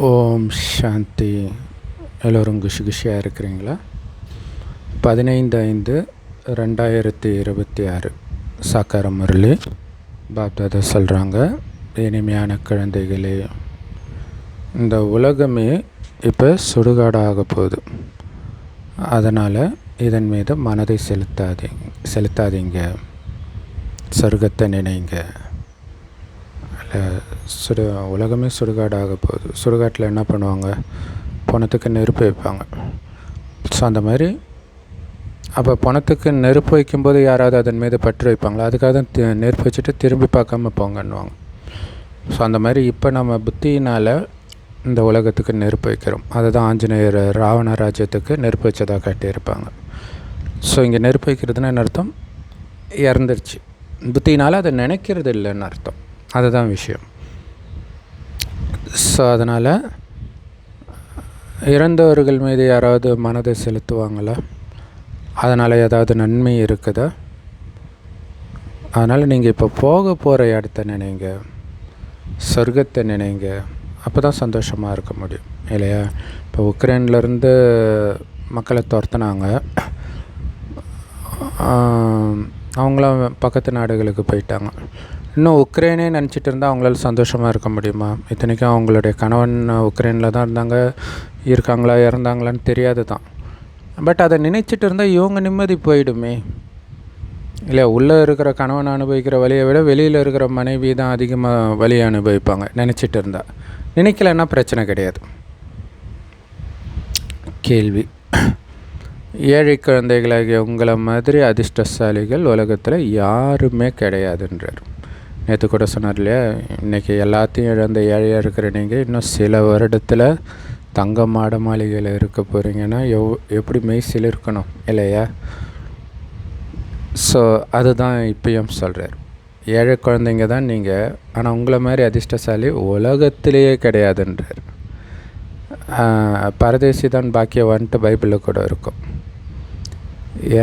ஓம் சாந்தி. எல்லோரும் குஷியாக இருக்கிறீங்களா? 15/5/2026 சாக்கார முரளி பாப்தாதா சொல்கிறாங்க, இனிமையான குழந்தைகளே, இந்த உலகமே இப்போ சுடுகாடாக போகுது. அதனால் இதன் மீது மனதை செலுத்தாதீங்க. சொர்க்கத்தை நினைங்க. உலகமே சுடுகாடாக போகுது. சுடுகாட்டில் என்ன பண்ணுவாங்க? பணத்துக்கு நெருப்பு வைப்பாங்க. ஸோ அந்த மாதிரி அப்போ பணத்துக்கு நெருப்பு வைக்கும்போது யாராவது அதன் மீது பற்று வைப்பாங்களா? அதுக்காக தான் நெருப்பு வச்சுட்டு திரும்பி பார்க்காம போங்கன்னுவாங்க. ஸோ அந்த மாதிரி இப்போ நம்ம புத்தியினால் இந்த உலகத்துக்கு நெருப்பு வைக்கிறோம். அதை தான் ஆஞ்சநேயர் ராவண ராஜ்யத்துக்கு நெருப்பு வச்சதாக காட்டியிருப்பாங்க. ஸோ இங்கே நெருப்பு வைக்கிறதுன்னு என்ன அர்த்தம்? இறந்துருச்சு. புத்தியினால் அதை நினைக்கிறது இல்லைன்னு அர்த்தம். அதுதான் விஷயம். ஸோ அதனால் இறந்தவர்கள் மீது யாராவது மனதை செலுத்துவாங்களா? அதனால் ஏதாவது நன்மை இருக்குதா? அதனால் நீங்கள் இப்போ போக போகிற இடத்த நினைங்க, சொர்க்கத்தை நினைங்க. அப்போ தான் சந்தோஷமாக இருக்க முடியும் இல்லையா? இப்போ உக்ரைன்லேருந்து மக்களை துரத்துனாங்க. அவங்களாம் பக்கத்து நாடுகளுக்கு போயிட்டாங்க. இன்னும் உக்ரைனே நினச்சிட்டு இருந்தால் அவங்களால சந்தோஷமாக இருக்க முடியுமா? இத்தனைக்கும் அவங்களுடைய கணவன் உக்ரைனில் தான் இருக்காங்களா இறந்தாங்களான்னு தெரியாது தான். பட் அதை நினச்சிட்டு இருந்தால் இவங்க நிம்மதி போயிடுமே இல்லையா? உள்ளே இருக்கிற கணவன் அனுபவிக்கிற வலியை விட வெளியில் இருக்கிற மனைவி தான் அதிகமாக வலியை அனுபவிப்பாங்க நினச்சிட்டு இருந்தால். நினைக்கலைன்னா பிரச்சனை கிடையாது. கேள்வி: ஏழை குழந்தைகளாகிய உங்களை மாதிரி அதிர்ஷ்டசாலிகள் உலகத்தில் யாருமே கிடையாதுன்றார். நேற்று கூட சொன்னார் இல்லையா? இன்றைக்கி எல்லாத்தையும் இழந்த ஏழையாக இருக்கிற நீங்கள் இன்னும் சில வருடத்தில் தங்க மாட மாளிகையில் இருக்க போகிறீங்கன்னா எப்படி மெய்சில் இருக்கணும் இல்லையா? ஸோ அதுதான் இப்பயும் சொல்கிறார். ஏழை குழந்தைங்க தான் நீங்கள், ஆனால் உங்களை மாதிரி அதிர்ஷ்டசாலி உலகத்திலேயே கிடையாதுன்றார். பரதேசி தான் பாக்கியவான்ட்டு பைபிளில் கூட இருக்கும்.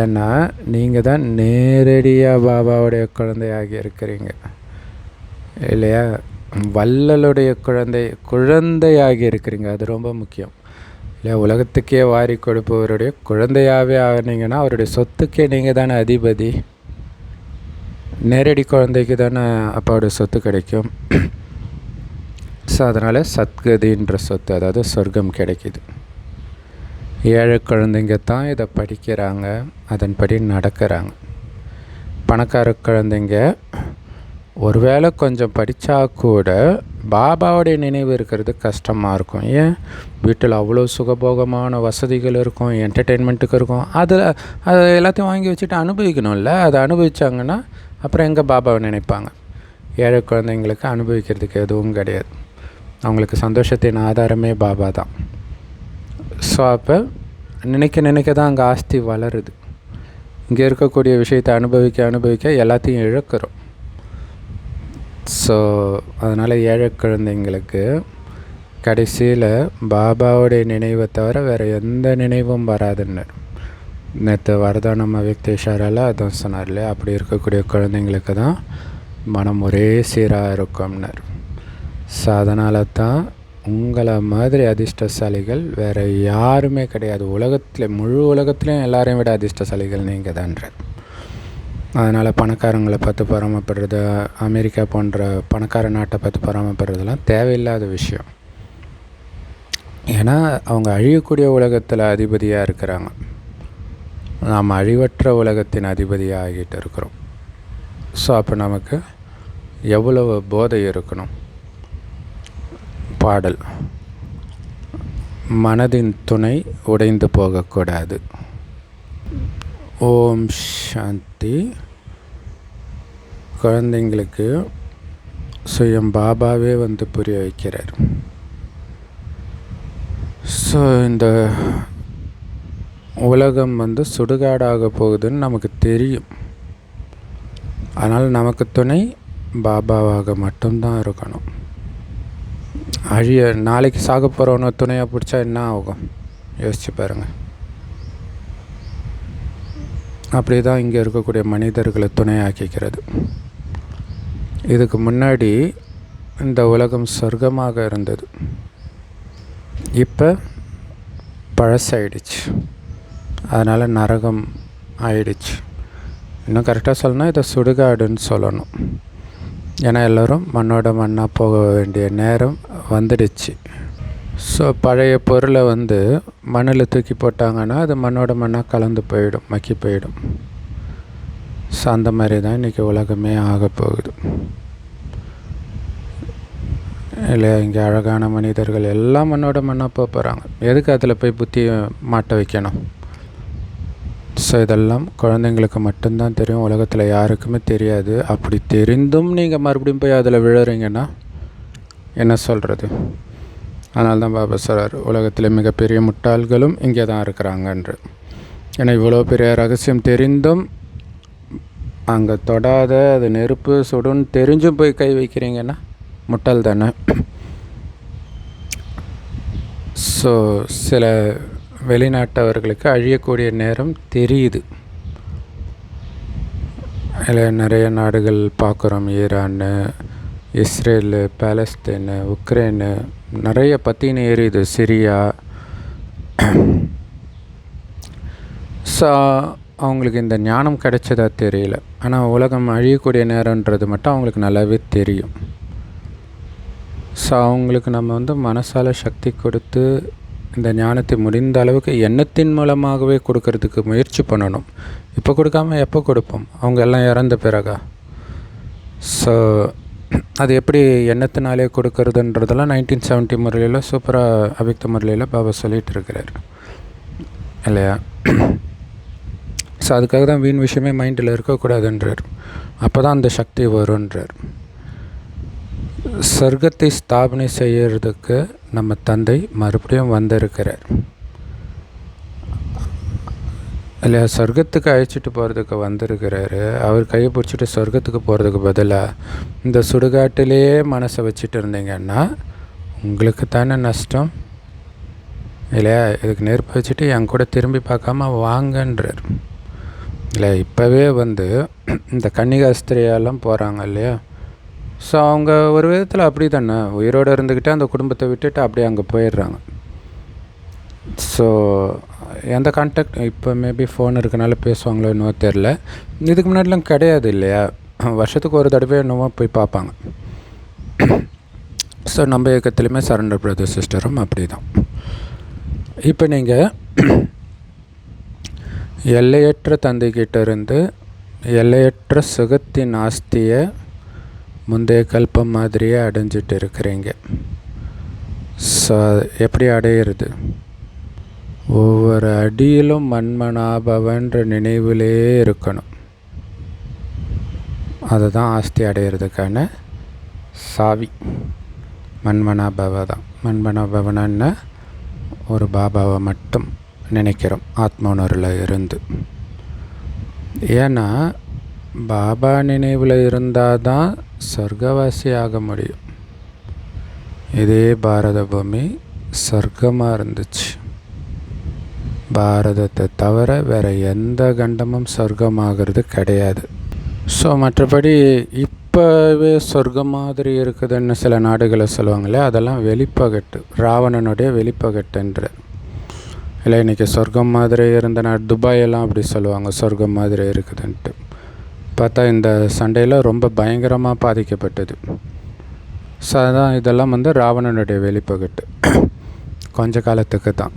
ஏன்னா நீங்கள் தான் நேரடியாக பாபாவுடைய குழந்தையாகி இருக்கிறீங்க இல்லையா? வள்ளலுடைய குழந்தையாகி இருக்கிறீங்க. அது ரொம்ப முக்கியம் இல்லையா? உலகத்துக்கே வாரி கொடுப்பவருடைய குழந்தையாகவே ஆனீங்கன்னா அவருடைய சொத்துக்கே நீங்கள் தானே அதிபதி. நேரடி குழந்தைக்கு தானே அப்பாவுடைய சொத்து கிடைக்கும். ஸோ அதனால் சத்கதின்ற சொத்து, அதாவது சொர்க்கம் கிடைக்கிது. ஏழை குழந்தைங்க தான் இதை படிக்கிறாங்க, அதன்படி நடக்கிறாங்க. பணக்கார குழந்தைங்க ஒருவேளை கொஞ்சம் படித்தா கூட பாபாவுடைய நினைவு இருக்கிறது கஷ்டமாக இருக்கும். ஏன்? வீட்டில் அவ்வளோ சுகபோகமான வசதிகள் இருக்கும், என்டர்டெயின்மெண்ட்டுக்கு இருக்கும். அது எல்லாத்தையும் வாங்கி வச்சுட்டு அனுபவிக்கணும்ல. அதை அனுபவித்தாங்கன்னா அப்புறம் எங்கே பாபாவை நினைப்பாங்க? ஏழை குழந்தைங்களுக்கு அனுபவிக்கிறதுக்கு எதுவும் கிடையாது. அவங்களுக்கு சந்தோஷத்தின் ஆதாரமே பாபா தான். ஸோ அப்போ நினைக்க தான் அங்கே ஆஸ்தி வளருது. இங்கே இருக்கக்கூடிய விஷயத்தை அனுபவிக்க எல்லாத்தையும் இழக்கிறோம். ஸோ அதனால் ஏழை குழந்தைங்களுக்கு கடைசியில் பாபாவுடைய நினைவை தவிர வேறு எந்த நினைவும் வராதுன்னு நேற்று வரதானம் விக்தேஷாரால் அதான் சொன்னார் இல்லையா? அப்படி இருக்கக்கூடிய குழந்தைங்களுக்கு தான் மனம் ஒரே சீராக இருக்கும்னார். ஸோ அதனால தான் உங்களை மாதிரி அதிர்ஷ்டசாலிகள் வேறு யாருமே கிடையாது. முழு உலகத்துலேயும் எல்லாரையும் விட அதிர்ஷ்டசாலிகள் நீங்கள் தான்ற. அதனால் பணக்காரங்களை பார்த்து பொறாமப்படுறது, அமெரிக்கா போன்ற பணக்கார நாட்டை பார்த்து பொறாமப்படுறதுலாம் தேவையில்லாத விஷயம். ஏன்னா அவங்க அழியக்கூடிய உலகத்தில் அதிபதியாக இருக்கிறாங்க. நாம் அழிவற்ற உலகத்தின் அதிபதியாக ஆகிட்டு இருக்கிறோம். ஸோ அப்போ நமக்கு எவ்வளவு போதை இருக்கணும்? பாடல்: மனதின் துணை உடைந்து போகக்கூடாது. ஓம் சாந்தி. குழந்தைங்களுக்கு சுயம் பாபாவே வந்து புரிய வைக்கிறார். ஸோ இந்த உலகம் வந்து சுடுகாடாக போகுதுன்னு நமக்கு தெரியும். அதனால் நமக்கு துணை பாபாவாக மட்டும்தான் இருக்கணும். நாளைக்கு சாக போகிறவனை துணையாக பிடிச்சா என்ன ஆகும்? யோசிச்சு பாருங்கள். அப்படி தான் இங்கே இருக்கக்கூடிய மனிதர்களை துணையாக்கிக்கிறது. இதுக்கு முன்னாடி இந்த உலகம் சொர்க்கமாக இருந்தது. இப்போ பழசாயிடுச்சு, அதனால் நரகம் ஆயிடுச்சு. இன்னும் கரெக்டாக சொல்லணும்னா இதை சுடுகாடுன்னு சொல்லணும். ஏன்னா எல்லோரும் மண்ணோட மண்ணாக போக வேண்டிய நேரம் வந்துடுச்சு. ஸோ பழைய பொருளை மண்ணில் தூக்கி போட்டாங்கன்னா அது மண்ணோட மண்ணாக கலந்து போயிடும், மக்கி போயிடும். ஸோ அந்த மாதிரி தான் இன்றைக்கி உலகமே ஆக போகுது இல்லையா? இங்கே அழகான மனிதர்கள் எல்லாம் மண்ணோட மண்ணாக போகிறாங்க. எதுக்கு அதில் போய் புத்தி மாட்ட வைக்கணும்? ஸோ இதெல்லாம் குழந்தைங்களுக்கு மட்டும்தான் தெரியும், உலகத்தில் யாருக்குமே தெரியாது. அப்படி தெரிந்தும் நீங்கள் மறுபடியும் போய் அதில் விழுறீங்கன்னா என்ன சொல்கிறது? அதனால தான் பாபா சொல்கிறார், உலகத்தில் மிகப்பெரிய முட்டாள்களும் இங்கே தான் இருக்கிறாங்கன்று. ஏன்னா இவ்வளோ பெரிய ரகசியம் தெரிந்தும் அங்கே தொடாத, அது நெருப்பு சுடுன்னு தெரிஞ்சும் போய் கை வைக்கிறீங்கன்னா முட்டாள் தானே. ஸோ சில வெளிநாட்டவர்களுக்கு அழியக்கூடிய நேரம் தெரியுது இல்லை? நிறைய நாடுகள் பார்க்குறோம், ஈரான், இஸ்ரேலு, பாலஸ்தீனு, உக்ரைனு, நிறைய பற்றின எரியுது, சிரியா. ஸோ அவங்களுக்கு இந்த ஞானம் கிடைச்சதா தெரியல. ஆனால் உலகம் அழியக்கூடிய நேரன்றது மட்டும் அவங்களுக்கு நல்லாவே தெரியும். ஸோ அவங்களுக்கு நம்ம மனசால் சக்தி கொடுத்து இந்த ஞானத்தை முடிந்த அளவுக்கு எண்ணத்தின் மூலமாகவே கொடுக்கறதுக்கு முயற்சி பண்ணணும். இப்போ கொடுக்காம எப்போ கொடுப்போம்? அவங்க எல்லாம் இறந்த பிறகா? ஸோ அது எப்படி எண்ணத்தினாலே கொடுக்கறதுன்றதெல்லாம் 1970 முறையில் சூப்பராக அபிக்த முறையில் பாபா சொல்லிகிட்டு இருக்கிறார் இல்லையா? ஸோ அதுக்காக தான் வீண் விஷயமே மைண்டில் இருக்கக்கூடாதுன்றார். அப்போ தான் அந்த சக்தி வருன்றார். சொர்க்கத்தை ஸ்தாபனை செய்யறதுக்கு நம்ம தந்தை மறுபடியும் வந்திருக்கிறார் இல்லையா? சொர்க்கத்துக்கு அழைச்சிட்டு போகிறதுக்கு வந்திருக்கிறாரு. அவர் கையை பிடிச்சிட்டு சொர்க்கத்துக்கு போகிறதுக்கு பதிலாக இந்த சுடுகாட்டிலேயே மனசை வச்சுட்டு இருந்தீங்கன்னா உங்களுக்கு தானே நஷ்டம் இல்லையா? இதுக்கு நெருப்பு வச்சுட்டு என் கூட திரும்பி பார்க்காம வாங்கன்றார் இல்லை? இப்போவே இந்த கன்னிகாஸ்திரியெல்லாம் போகிறாங்க இல்லையா? ஸோ அவங்க ஒரு விதத்தில் அப்படி தானே, உயிரோடு இருந்துக்கிட்டே அந்த குடும்பத்தை விட்டுட்டு அப்படியே அங்கே போயிடுறாங்க. ஸோ எந்த கான்டாக்ட் இப்போ மேபி ஃபோன் இருக்கனால பேசுவாங்களோ என்னவோ தெரில. இதுக்கு முன்னாடிலாம் கிடையாது இல்லையா? வருஷத்துக்கு ஒரு தடவை என்னவோ போய் பார்ப்பாங்க. ஸோ நம்ம இயக்கத்துலேயுமே சரண்டர் பிரதர் சிஸ்டரும் அப்படி தான். இப்போ நீங்கள் எல்லையற்ற தந்தைக்கிட்ட இருந்து எல்லையற்ற சுகத்தின் ஆஸ்தியை முந்தைய கல்பம் மாதிரியே அடைஞ்சிட்டு இருக்கிறீங்க. ஸோ எப்படி அடையிறது? ஒவ்வொரு அடியிலும் மண்மனாபவன்ற நினைவிலே இருக்கணும். அதுதான் ஆஸ்தி அடையிறதுக்கான சாவி. மண்மனாபவ தான். மண்மனாபவனா ஒரு பாபாவை மட்டும் நினைக்கிறோம் ஆத்மோனரில் இருந்து. ஏன்னா பாபா நினைவில் இருந்தால் தான் சொர்க்கவாசி ஆக முடியும். இதே பாரத பூமி சொர்க்கமாக இருந்துச்சு. பாரதத்தை தவிர வேறு எந்த கண்டமும் சொர்க்கமாகிறது கிடையாது. ஸோ மற்றபடி இப்போவே சொர்க்கம் மாதிரி இருக்குதுன்னு சில நாடுகளை சொல்லுவாங்களே, அதெல்லாம் வெளிப்பகட்டு, ராவணனுடைய வெளிப்பகட்டுன்ற. இல்லை இன்றைக்கி சொர்க்கம் மாதிரி இருந்த துபாயெல்லாம் அப்படி சொல்லுவாங்க, சொர்க்கம் மாதிரி இருக்குதுன்ட்டு. பார்த்தா இந்த சண்டையில் ரொம்ப பயங்கரமாக பாதிக்கப்பட்டது. ஸோ அதான் இதெல்லாம் ராவணனுடைய வெளிப்பகட்டு, கொஞ்ச காலத்துக்கு தான்.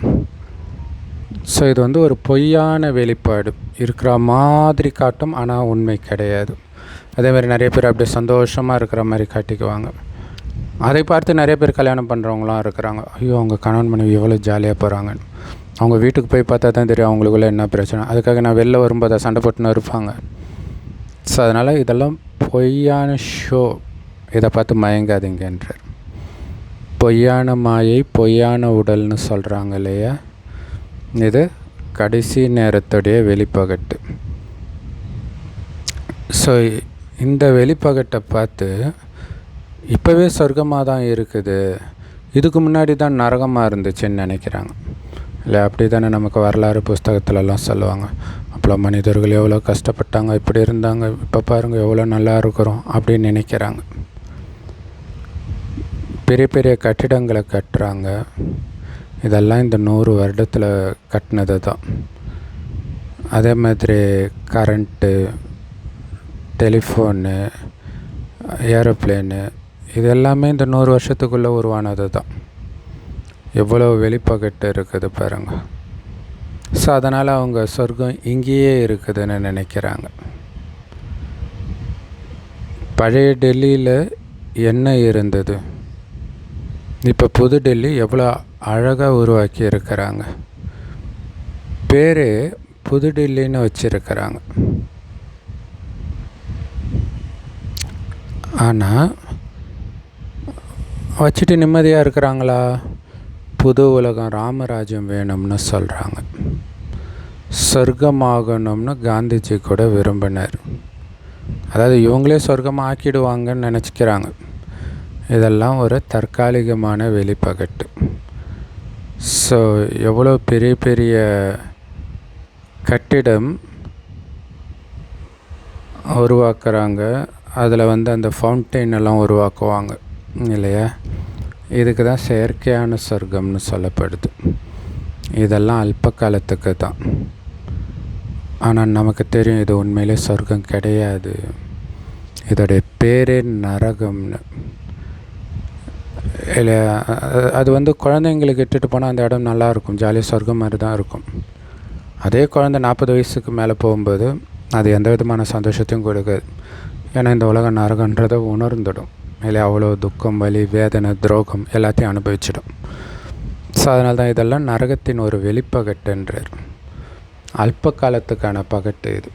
ஸோ இது ஒரு பொய்யான வெளிப்பாடு இருக்கிற மாதிரி காட்டும், ஆனால் உண்மை கிடையாது. அதேமாதிரி நிறைய பேர் அப்படியே சந்தோஷமாக இருக்கிற மாதிரி காட்டிக்குவாங்க. அதை பார்த்து நிறைய பேர் கல்யாணம் பண்ணுறவங்களாம் இருக்கிறாங்க. ஐயோ அவங்க கணவன் மனைவி எவ்வளோ ஜாலியாக போகிறாங்கன்னு. அவங்க வீட்டுக்கு போய் பார்த்தா தான் தெரியும் அவங்களுக்குள்ளே என்ன பிரச்சனை. அதுக்காக நான் வெளில வரும்போது சண்டை போட்டுன்னு இருப்பாங்க. ஸோ அதனால் இதெல்லாம் பொய்யான ஷோ. இதை பார்த்து மயங்காதீங்கன்றார். பொய்யான மாயை, பொய்யான உடல்னு சொல்கிறாங்க இல்லையா? இது கடைசி நேரத்துடைய வெளிப்பகட்டு. ஸோ இந்த வெளிப்பகட்டை பார்த்து இப்போவே சொர்க்கமாக தான் இருக்குது, இதுக்கு முன்னாடி தான் நரகமாக இருந்துச்சுன்னு நினைக்கிறாங்க இல்லை? அப்படி தானே நமக்கு வரலாறு புஸ்தகத்துலலாம் சொல்லுவாங்க. அப்போ மனிதர்கள் எவ்வளோ கஷ்டப்பட்டாங்க, இப்படி இருந்தாங்க, இப்போ பாருங்கள் எவ்வளோ நல்லா இருக்கிறோம் அப்படின்னு நினைக்கிறாங்க. பெரிய பெரிய கட்டிடங்களை கட்டுறாங்க, இதெல்லாம் இந்த 100 வருடத்தில் கட்டினது தான். அதே மாதிரி கரண்ட்டு, டெலிஃபோனு, ஏரோப்ளேனு இது எல்லாமே இந்த 100 வருஷத்துக்குள்ளே உருவானது தான். எவ்வளோ வெளிப்பகட்டு இருக்குது பாருங்கள். ஸோ அதனால் அவங்க சொர்க்கம் இங்கேயே இருக்குதுன்னு நினைக்கிறாங்க. பழைய டெல்லியில் என்ன இருந்தது, இப்போ புது டெல்லி எவ்வளோ அழகாக உருவாக்கி இருக்கிறாங்க. பேர் புது டெல்லின்னு வச்சுருக்கிறாங்க. ஆனால் வச்சுட்டு நிம்மதியாக இருக்கிறாங்களா? புது உலகம் ராமராஜ்யம் வேணும்னு சொல்கிறாங்க. சொர்க்கமாகணும்னு காந்திஜி கூட விரும்பினார். அதாவது இவங்களே சொர்க்கமாக ஆக்கிடுவாங்கன்னு நினச்சிக்கிறாங்க. இதெல்லாம் ஒரு தற்காலிகமான வெளிப்பகட்டு. ஸோ எவ்வளோ பெரிய பெரிய கட்டிடம் உருவாக்குறாங்க. அதில் அந்த ஃபவுண்டெயின் எல்லாம் உருவாக்குவாங்க இல்லையா? இதுக்கு தான் செயற்கையான சொர்க்கம்னு சொல்லப்படுது. இதெல்லாம் அல்ப காலத்துக்கு தான். ஆனால் நமக்கு தெரியும் இது உண்மையிலே சொர்க்கம் கிடையாது. இதோடைய பேரே நரகம்னு. இல்லை, அது குழந்தைங்களுக்கு இட்டுட்டு போனால் அந்த இடம் நல்லாயிருக்கும், ஜாலியாக சொர்க்கம் மாதிரி தான் இருக்கும். அதே குழந்தை 40 வயசுக்கு மேலே போகும்போது அது எந்த விதமான சந்தோஷத்தையும் கொடுக்காது. ஏன்னா இந்த உலகம் நரகன்றதை உணர்ந்துடும். இல்லை, அவ்வளோ துக்கம், வலி, வேதனை, துரோகம் எல்லாத்தையும் அனுபவிச்சிடும். ஸோ அதனால தான் இதெல்லாம் நரகத்தின் ஒரு வெளிப்பகட்டுன்றார். அல்ப காலத்துக்கான பகட்டு இது.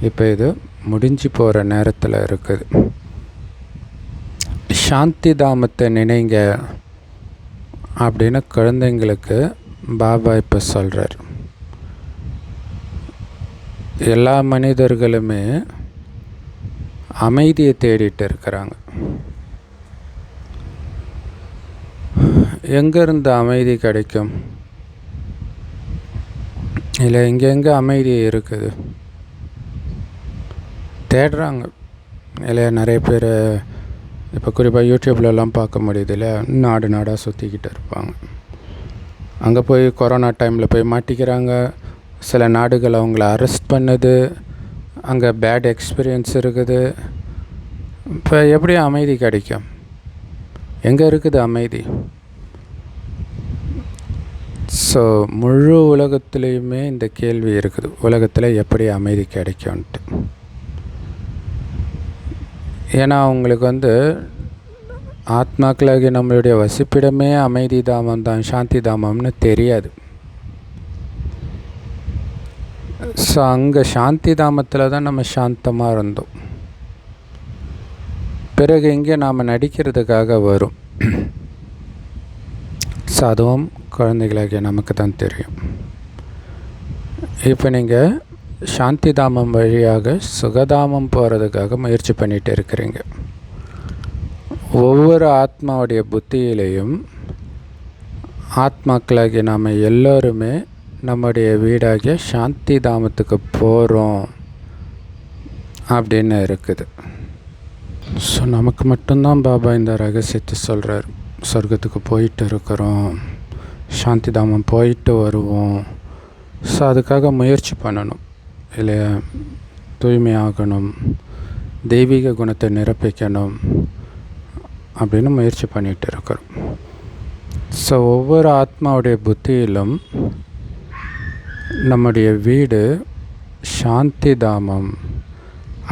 இப்போ இது முடிஞ்சு போகிற நேரத்தில் இருக்குது. சாந்தி தாமத்தை நினைங்க அப்படின்னு குழந்தைங்களுக்கு பாபா இப்போ சொல்கிறார். எல்லா மனிதர்களுமே அமைதியை தேடிட்டு இருக்கிறாங்க. எங்கேருந்து அமைதி கிடைக்கும்? இல்லை, எங்கே அமைதி இருக்குது தேடுறாங்க இல்லையா? நிறைய பேர் இப்போ குறிப்பாக யூடியூப்லலாம் பார்க்க முடியுது இல்லையா? நாடாக சுற்றிக்கிட்டு இருப்பாங்க. அங்கே போய் கொரோனா டைமில் போய் மாட்டிக்கிறாங்க. சில நாடுகள் அவங்கள அரெஸ்ட் பண்ணுது. அங்கே பேட் எக்ஸ்பீரியன்ஸ் இருக்குது. இப்போ எப்படி அமைதி கிடைக்கும்? எங்கே இருக்குது அமைதி? ஸோ முழு உலகத்துலேயுமே இந்த கேள்வி இருக்குது, உலகத்தில் எப்படி அமைதி கிடைக்கும்ன்ட்டு. ஏன்னா அவங்களுக்கு ஆத்மாக்களாகி நம்மளுடைய வசிப்பிடமே அமைதி தாமம் தான், சாந்தி தாமம்னு தெரியாது. ஸோ அங்கே சாந்தி தாமத்தில் தான் நம்ம சாந்தமாக இருந்தோம். பிறகு இங்கே நாம் நடிக்கிறதுக்காக வரும். ஸோ அதுவும் குழந்தைகளாகிய நமக்கு தான் தெரியும். இப்போ நீங்கள் சாந்தி தாமம் வழியாக சுகதாமம் போகிறதுக்காக முயற்சி பண்ணிகிட்டு இருக்கிறீங்க. ஒவ்வொரு ஆத்மாவுடைய புத்தியிலையும் ஆத்மாக்களாகிய நாம் எல்லோருமே நம்முடைய வீடாகிய சாந்தி தாமத்துக்கு போகிறோம் அப்படின்னு இருக்குது. ஸோ நமக்கு மட்டும்தான் பாபா இந்த ரகசியத்தை சொல்கிறார். சொர்க்கத்துக்கு போயிட்டு இருக்கிறோம், சாந்தி தாமம் போயிட்டு வருவோம். ஸோ அதுக்காக முயற்சி பண்ணணும் இல்லையா? தூய்மையாகணும், தெய்வீக குணத்தை நிரப்பிக்கணும் அப்படின்னு முயற்சி பண்ணிகிட்டு இருக்கிறோம். ஸோ ஒவ்வொரு ஆத்மாவுடைய புத்தியிலும் நம்முடைய வீடு சாந்தி தாமம்,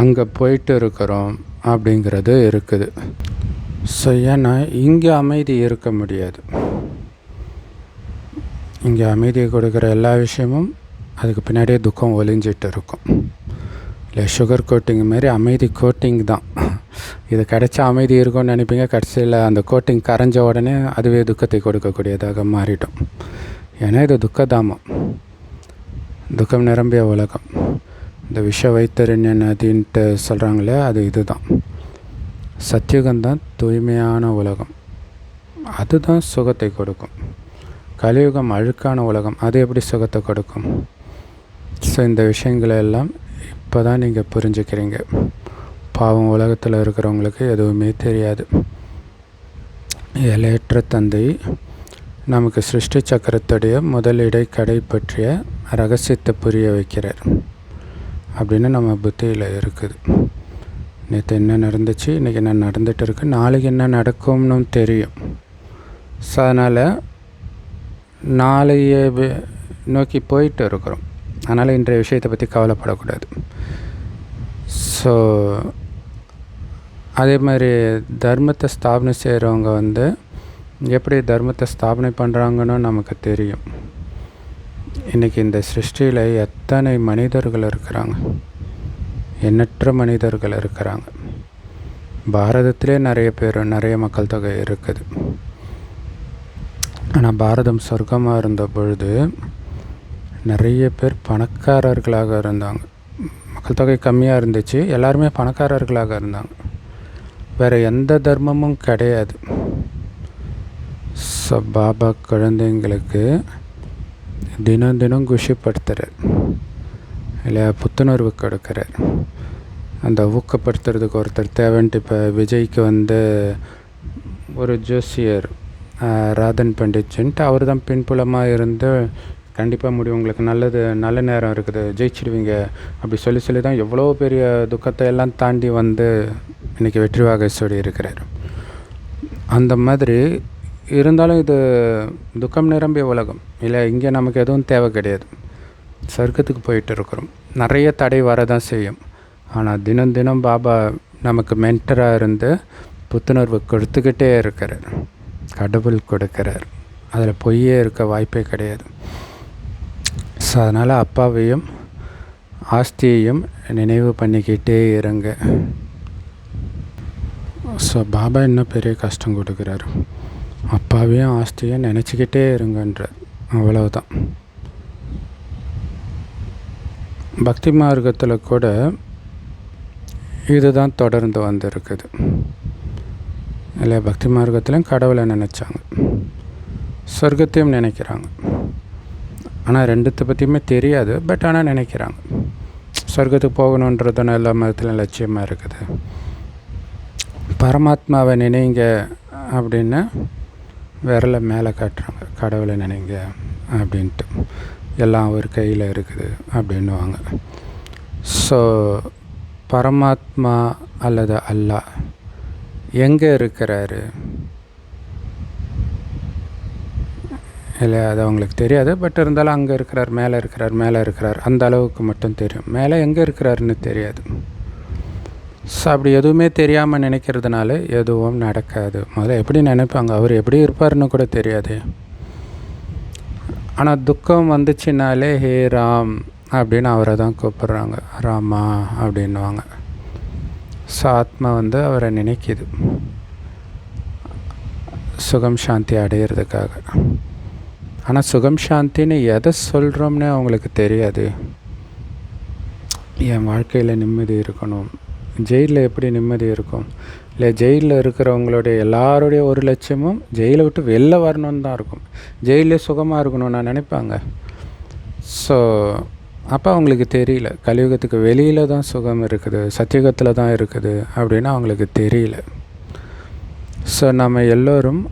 அங்கே போயிட்டு இருக்கிறோம் அப்படிங்கிறது இருக்குது. ஸோ ஏன்னா இங்கே அமைதி இருக்க முடியாது. இங்கே அமைதியை கொடுக்குற எல்லா விஷயமும் அதுக்கு பின்னாடியே துக்கம் ஒளிஞ்சிட்டு இருக்கும். இல்லை, சுகர் கோட்டிங் மாதிரி அமைதி கோட்டிங் தான். இது கிடைச்சா அமைதி இருக்கும்னு நினைப்பீங்க, கடைசியில் அந்த கோட்டிங் கரைஞ்ச உடனே அதுவே துக்கத்தை கொடுக்கக்கூடியதாக மாறிடும். ஏன்னா இது துக்கதாமம், துக்கம் நிரம்பிய உலகம். இந்த விஷ வைத்தறிஞ நதின்ட்டு சொல்கிறாங்களே, அது இதுதான். சத்தியுகம்தான் தூய்மையான உலகம், அதுதான் சுகத்தை கொடுக்கும். கலியுகம் அழுக்கான உலகம், அது எப்படி சுகத்தை கொடுக்கும்? ஸோ இந்த விஷயங்களை எல்லாம் இப்போ தான் நீங்கள் புரிஞ்சுக்கிறீங்க. பாவம் உலகத்தில் இருக்கிறவங்களுக்கு எதுவுமே தெரியாது. எல்லையற்ற தந்தை நமக்கு சிருஷ்டி சக்கரத்துடைய முதல் இடை கடை பற்றிய ரகசியத்தை புரிய வைக்கிறார் அப்படின்னு நம்ம புத்தியில் இருக்குது. நேற்று என்ன நடந்துச்சு, இன்றைக்கி என்ன நடந்துகிட்டு இருக்குது, நாளைக்கு என்ன நடக்கும்னு தெரியும். ஸோ அதனால் நாளைய நோக்கி போயிட்டு இருக்கிறோம். அதனால் இன்றைய விஷயத்தை பற்றி கவலைப்படக்கூடாது. ஸோ அதே மாதிரி தர்மத்தை ஸ்தாபனை செய்கிறவங்க எப்படி தர்மத்தை ஸ்தாபனை பண்ணுறாங்கன்னு நமக்கு தெரியும். இன்றைக்கி இந்த சிருஷ்டியில் எத்தனை மனிதர்கள் இருக்கிறாங்க, எண்ணற்ற மனிதர்கள் இருக்கிறாங்க. பாரதத்திலே நிறைய பேர், நிறைய மக்கள் தொகை இருக்குது. ஆனால் பாரதம் சொர்க்கமாக இருந்த பொழுது நிறைய பேர் பணக்காரர்களாக இருந்தாங்க. மக்கள் தொகை கம்மியாக இருந்துச்சு, எல்லாருமே பணக்காரர்களாக இருந்தாங்க. வேறு எந்த தர்மமும் கிடையாது. ஸோ பாபா குழந்தைங்களுக்கு தினம் தினம் குஷிப்படுத்துகிறார் இல்லையா, புத்துணர்வு கொடுக்குறார். அந்த ஊக்கப்படுத்துறதுக்கு ஒருத்தர் தேவைன்ட்டு இப்போ விஜய்க்கு ஒரு ஜோசியர் ராதன் பண்டிட்ஜின்ட்டு அவர் தான் பின்புலமாக இருந்து கண்டிப்பாக முடியும், உங்களுக்கு நல்ல நேரம் இருக்குது, ஜெயிச்சிடுவீங்க அப்படி சொல்லி தான் எவ்வளோ பெரிய துக்கத்தை எல்லாம் தாண்டி இன்றைக்கி வெற்றி வாகை சூடி இருக்கிறார். அந்த மாதிரி இருந்தாலும் இது துக்கம் நிரம்பிய உலகம் இல்லை, இங்கே நமக்கு எதுவும் தேவை கிடையாது, சொர்க்கத்துக்கு போயிட்டு இருக்கிறோம். நிறைய தடை வரதான் செய்யும். ஆனால் தினம் தினம் பாபா நமக்கு மென்டராக இருந்து புத்துணர்வு கொடுத்துக்கிட்டே இருக்கிறார். கடவுள் கொடுக்கிறார், அதில் பொய்யே இருக்க வாய்ப்பே கிடையாது. ஸோ அதனால் அப்பாவையும் ஆஸ்தியையும் நினைவு பண்ணிக்கிட்டே இருங்க. ஸோ பாபா இன்னும் பெரிய கஷ்டம் கொடுக்குறாரு. அப்பாவையும் ஆஸ்தியையும் நினச்சிக்கிட்டே இருங்கன்றார், அவ்வளவுதான். பக்தி மார்க்கத்தில் கூட இதுதான் தொடர்ந்து வந்திருக்குது இல்லையா. பக்தி மார்க்கத்திலையும் கடவுளை நினச்சாங்க, சொர்க்கத்தையும் நினைக்கிறாங்க. ஆனால் ரெண்டுத்தை பற்றியுமே தெரியாது, பட் ஆனால் நினைக்கிறாங்க. சொர்க்கத்துக்கு போகணுன்றதுன்னு எல்லா மதத்துலையும் லட்சியமாக இருக்குது. பரமாத்மாவை நினைங்க அப்படின்னு விரலை மேலே காட்டுறாங்க, கடவுளை நினைங்க அப்படின்ட்டு, எல்லாம் ஒரு கையில் இருக்குது அப்படின்னுவாங்க. ஸோ பரமாத்மா அல்லது அல்லாஹ் எங்கே இருக்கிறாரு இல்லை, அது அவங்களுக்கு தெரியாது. பட் இருந்தாலும் அங்கே இருக்கிறார், மேலே இருக்கிறார் அந்த அளவுக்கு மட்டும் தெரியும். மேலே எங்கே இருக்கிறாருன்னு தெரியாது. ஸோ அப்படி எதுவுமே தெரியாமல் நினைக்கிறதுனால எதுவும் நடக்காது. முதல்ல எப்படி நினைப்பாங்க, அவர் எப்படி இருப்பார்னு கூட தெரியாது. ஆனால் துக்கம் வந்துச்சுனாலே ஹே ராம் அப்படின்னு அவரை தான் கூப்பிட்றாங்க, ராமா அப்படின்வாங்க. ஸோ ஆத்மா அவரை நினைக்கிது சுகம் சாந்தி அடையிறதுக்காக. ஆனால் சுகம் சாந்தின்னு எதை சொல்கிறோம்னு அவங்களுக்கு தெரியாது. என் வாழ்க்கையில் நிம்மதி இருக்கணும், ஜெயிலில் எப்படி நிம்மதி இருக்கும், இல்லை ஜெயிலில் இருக்கிறவங்களுடைய எல்லாருடைய ஒரு லட்சியமும் ஜெயிலை விட்டு வெளில வரணும்னு தான் இருக்கும். ஜெயிலே சுகமாக இருக்கணும்னு நான் நினைப்பாங்க. ஸோ அப்போ அவங்களுக்கு தெரியல, கலியுகத்துக்கு வெளியில் தான் சுகம் இருக்குது, சத்தியுகத்தில் தான் இருக்குது அப்படின்னு அவங்களுக்கு தெரியல. ஸோ நம்ம எல்லோரும்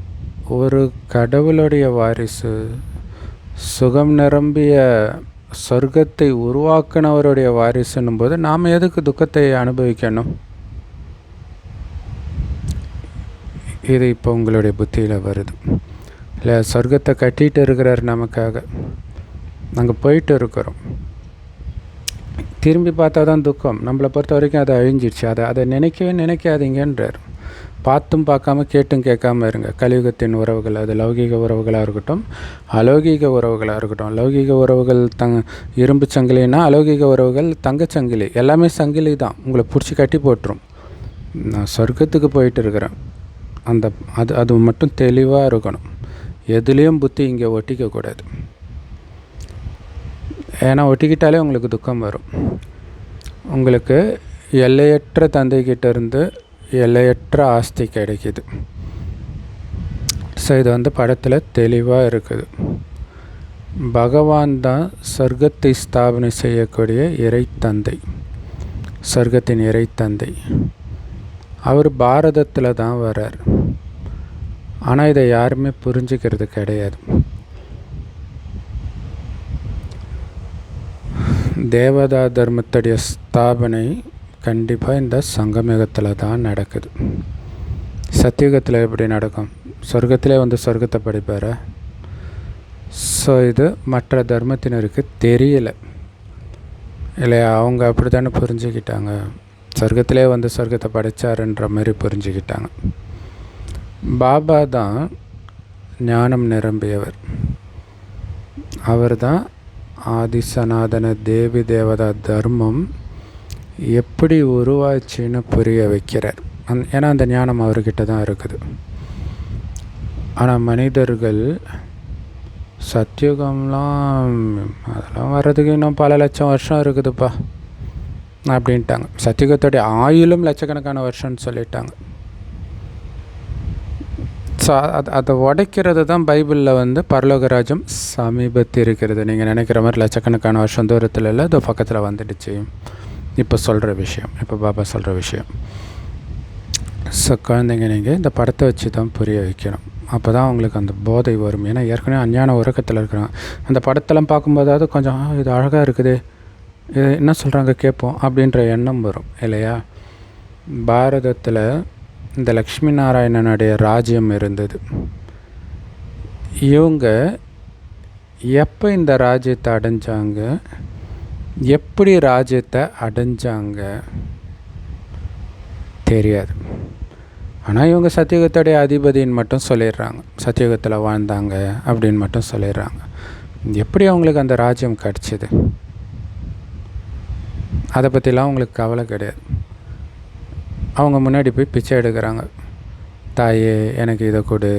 ஒரு கடவுளுடைய வாரிசு, சுகம் நிரம்பிய சொர்க்கத்தை உருவாக்கினவருடைய வாரிசுன்னும் போது நாம் எதுக்கு துக்கத்தை அனுபவிக்கணும்? இது இப்போ உங்களுடைய புத்தியில் வருது இல்லை. சொர்க்கத்தை கட்டிகிட்டு இருக்கிறார் நமக்காக, நாங்கள் போயிட்டு இருக்கிறோம். திரும்பி பார்த்தா தான் துக்கம். நம்மளை பொறுத்த வரைக்கும் அது அழிஞ்சிடுச்சு. அதை நினைக்கவே நினைக்காதீங்கன்றார். பார்த்தும் பார்க்காம கேட்டும் கேட்காம இருங்க. கலியுகத்தின் உறவுகள், அது லௌகீக உறவுகளாக இருக்கட்டும், அலௌகீக உறவுகளாக இருக்கட்டும். லௌகீக உறவுகள் இரும்பு சங்கிலின்னா, அலௌகீக உறவுகள் தங்கச்சங்கிலி. எல்லாமே சங்கிலி தான், உங்களை பிடிச்சி கட்டி போட்டுரும். நான் சொர்க்கத்துக்கு போயிட்டு இருக்கிறேன், அது மட்டும் தெளிவாக இருக்கணும். எதுலேயும் புத்தி இங்கே ஒட்டிக்கக்கூடாது. ஏன்னா ஒட்டிக்கிட்டாலே உங்களுக்கு துக்கம் வரும். உங்களுக்கு எல்லையற்ற தந்தைக்கிட்ட இருந்து எல்லையற்ற ஆஸ்தி கிடைக்கிது. ஸோ இது படத்தில் தெளிவாக இருக்குது. பகவான் தான் சொர்க்கத்தை ஸ்தாபனை செய்யக்கூடிய இறை தந்தை, சொர்க்கத்தின் இறை தந்தை. அவர் பாரதத்தில் தான் வரார். ஆனால் இதை யாருமே புரிஞ்சுக்கிறது கிடையாது. தேவதா தர்மத்துடைய ஸ்தாபனை கண்டிப்பாக இந்த சங்கமயுகத்தில் தான் நடக்குது. சத்தியுகத்தில் எப்படி நடக்கும்? சொர்க்கத்திலே வந்து சொர்க்கத்தை படிப்பார். ஸோ இது மற்ற தர்மத்தினருக்கு தெரியலை இல்லையா? அவங்க அப்படி தானே புரிஞ்சுக்கிட்டாங்க. சொர்க்கத்திலே வந்து சொர்க்கத்தை படைச்சாருன்ற மாதிரி புரிஞ்சுக்கிட்டாங்க. பாபா தான் ஞானம் நிரம்பியவர். அவர் தான் ஆதிசநாதன தேவி தேவதா தர்மம் எப்படி உருவாச்சுன்னு புரிய வைக்கிறார். ஏன்னா அந்த ஞானம் அவர்கிட்ட தான் இருக்குது. ஆனால் மனிதர்கள் சத்தியுகம்லாம் அதெல்லாம் வர்றதுக்கு இன்னும் பல லட்சம் வருஷம் இருக்குதுப்பா அப்படின்ட்டாங்க. சத்தியுகத்துடைய ஆயுளும் லட்சக்கணக்கான வருஷம்னு சொல்லிட்டாங்க. ஸோ அதை உடைக்கிறது தான் பைபிளில் வந்து பரலோகராஜ்யம் சமீபத்தில் இருக்கிறது. நீங்கள் நினைக்கிற மாதிரி லட்சக்கணக்கான வருஷம் தூரத்தில் இல்லை, அது பக்கத்தில் வந்துடுச்சு. இப்போ சொல்கிற விஷயம், இப்போ பாபா சொல்கிற விஷயம். ஸோ குழந்தைங்க நீங்கள் இந்த படத்தை வச்சு தான் புரிய வைக்கணும். அப்போ தான் அவங்களுக்கு அந்த போதை வரும். ஏன்னா ஏற்கனவே அஞ்ஞான உறக்கத்தில் இருக்கிறாங்க. அந்த படத்தெல்லாம் பார்க்கும்போதாவது கொஞ்சம் இது அழகாக இருக்குது, இது என்ன சொல்கிறாங்க கேட்போம் அப்படின்ற எண்ணம் வரும் இல்லையா? பாரதத்தில் இந்த லக்ஷ்மி நாராயணனுடைய ராஜ்யம் இருந்தது. இவங்க எப்போ இந்த ராஜ்யத்தை அடைஞ்சாங்க, எப்படி ராஜ்யத்தை அடைஞ்சாங்க தெரியாது. ஆனால் இவங்க சத்தியுகத்துடைய அதிபதின்னு மட்டும் சொல்லிடுறாங்க. சத்தியுகத்தில் வாழ்ந்தாங்க அப்படின்னு மட்டும் சொல்லிடுறாங்க. எப்படி அவங்களுக்கு அந்த ராஜ்யம் கிடச்சிது அதை பற்றிலாம் அவங்களுக்கு கவலை கிடையாது. அவங்க முன்னாடி போய் பிச்சை எடுக்கிறாங்க. தாயே எனக்கு இதை கொடு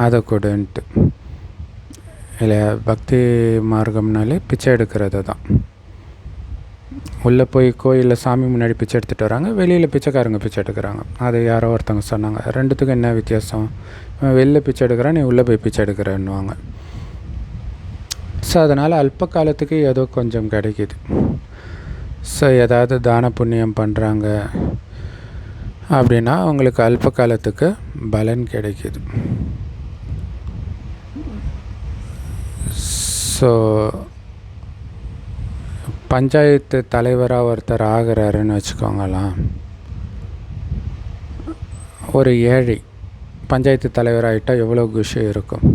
அதை கொடுன்ட்டு இல்லையா? பக்தி மார்க்கம்னாலே பிச்சை எடுக்கிறது தான். உள்ளே போய் கோயிலில் சாமி முன்னாடி பிச்சை எடுத்துகிட்டு வராங்க, வெளியில் பிச்சைக்காரங்க பிச்சை எடுக்கிறாங்க. அது யாரோ ஒருத்தவங்க சொன்னாங்க, ரெண்டுத்துக்கும் என்ன வித்தியாசம்? வெளில பிச்சை எடுக்கிறான், நீ உள்ளே போய் பிச்சை எடுக்கிறன்னுவாங்க. ஸோ அதனால் அல்ப காலத்துக்கு ஏதோ கொஞ்சம் கிடைக்கிது. ஸோ ஏதாவது தான புண்ணியம் பண்ணுறாங்க அப்படின்னா அவங்களுக்கு அல்ப காலத்துக்கு பலன் கிடைக்கிது. ஸோ பஞ்சாயத்து தலைவராக ஒருத்தர் ஆகிறாருன்னு வச்சுக்கோங்களாம். ஒரு ஏழை பஞ்சாயத்து தலைவராகிட்டால் எவ்வளோ குஷி இருக்கும்?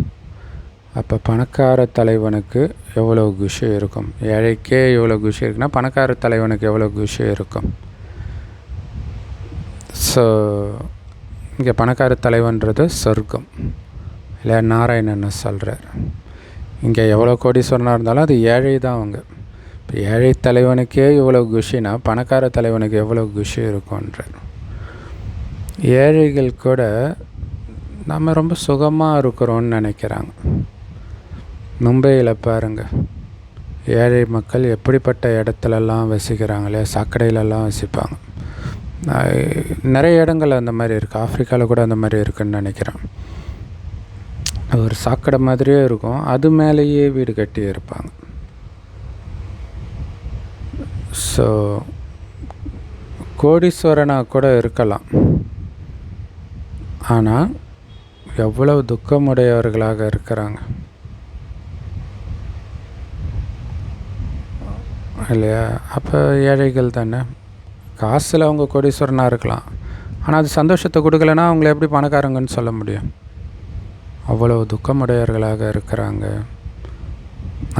அப்போ பணக்கார தலைவனுக்கு எவ்வளோ குஷி இருக்கும்? ஏழைக்கே எவ்வளோ குஷி இருக்குன்னா பணக்கார தலைவனுக்கு எவ்வளோ குஷி இருக்கும்? ஸோ இங்கே பணக்கார தலைவன்றது சொர்க்கம் இல்லை, நாராயணன் சொல்கிறார். இங்கே எவ்வளோ கோடீஸ்வரனாக இருந்தாலும் அது ஏழை தான். அவங்க இப்போ ஏழை தலைவனுக்கே இவ்வளோ குஷினா பணக்கார தலைவனுக்கு எவ்வளோ குஷி இருக்கும்ன்றார். ஏழைகள் கூட நம்ம ரொம்ப சுகமாக இருக்கிறோன்னு நினைக்கிறாங்க. மும்பையில் பாருங்கள், ஏழை மக்கள் எப்படிப்பட்ட இடத்துலலாம் வசிக்கிறாங்களே, சாக்கடையிலலாம் வசிப்பாங்க. நிறைய இடங்கள் அந்த மாதிரி இருக்குது. ஆஃப்ரிக்காவில் கூட அந்த மாதிரி இருக்குதுன்னு நினைக்கிறேன். ஒரு சாக்கடை மாதிரியே இருக்கும், அது மேலேயே வீடு கட்டி இருப்பாங்க. ஸோ கோடீஸ்வரனாக கூட இருக்கலாம், ஆனால் எவ்வளவு துக்கமுடையவர்களாக இருக்கிறாங்க இல்லையா? அப்போ ஏழைகள் தானே. காசில் அவங்க கோடீஸ்வரனாக இருக்கலாம், ஆனால் அது சந்தோஷத்தை கொடுக்கலன்னா அவங்கள எப்படி பணக்காரங்கன்னு சொல்ல முடியும்? அவ்வளோ துக்கமுடையவர்களாக இருக்கிறாங்க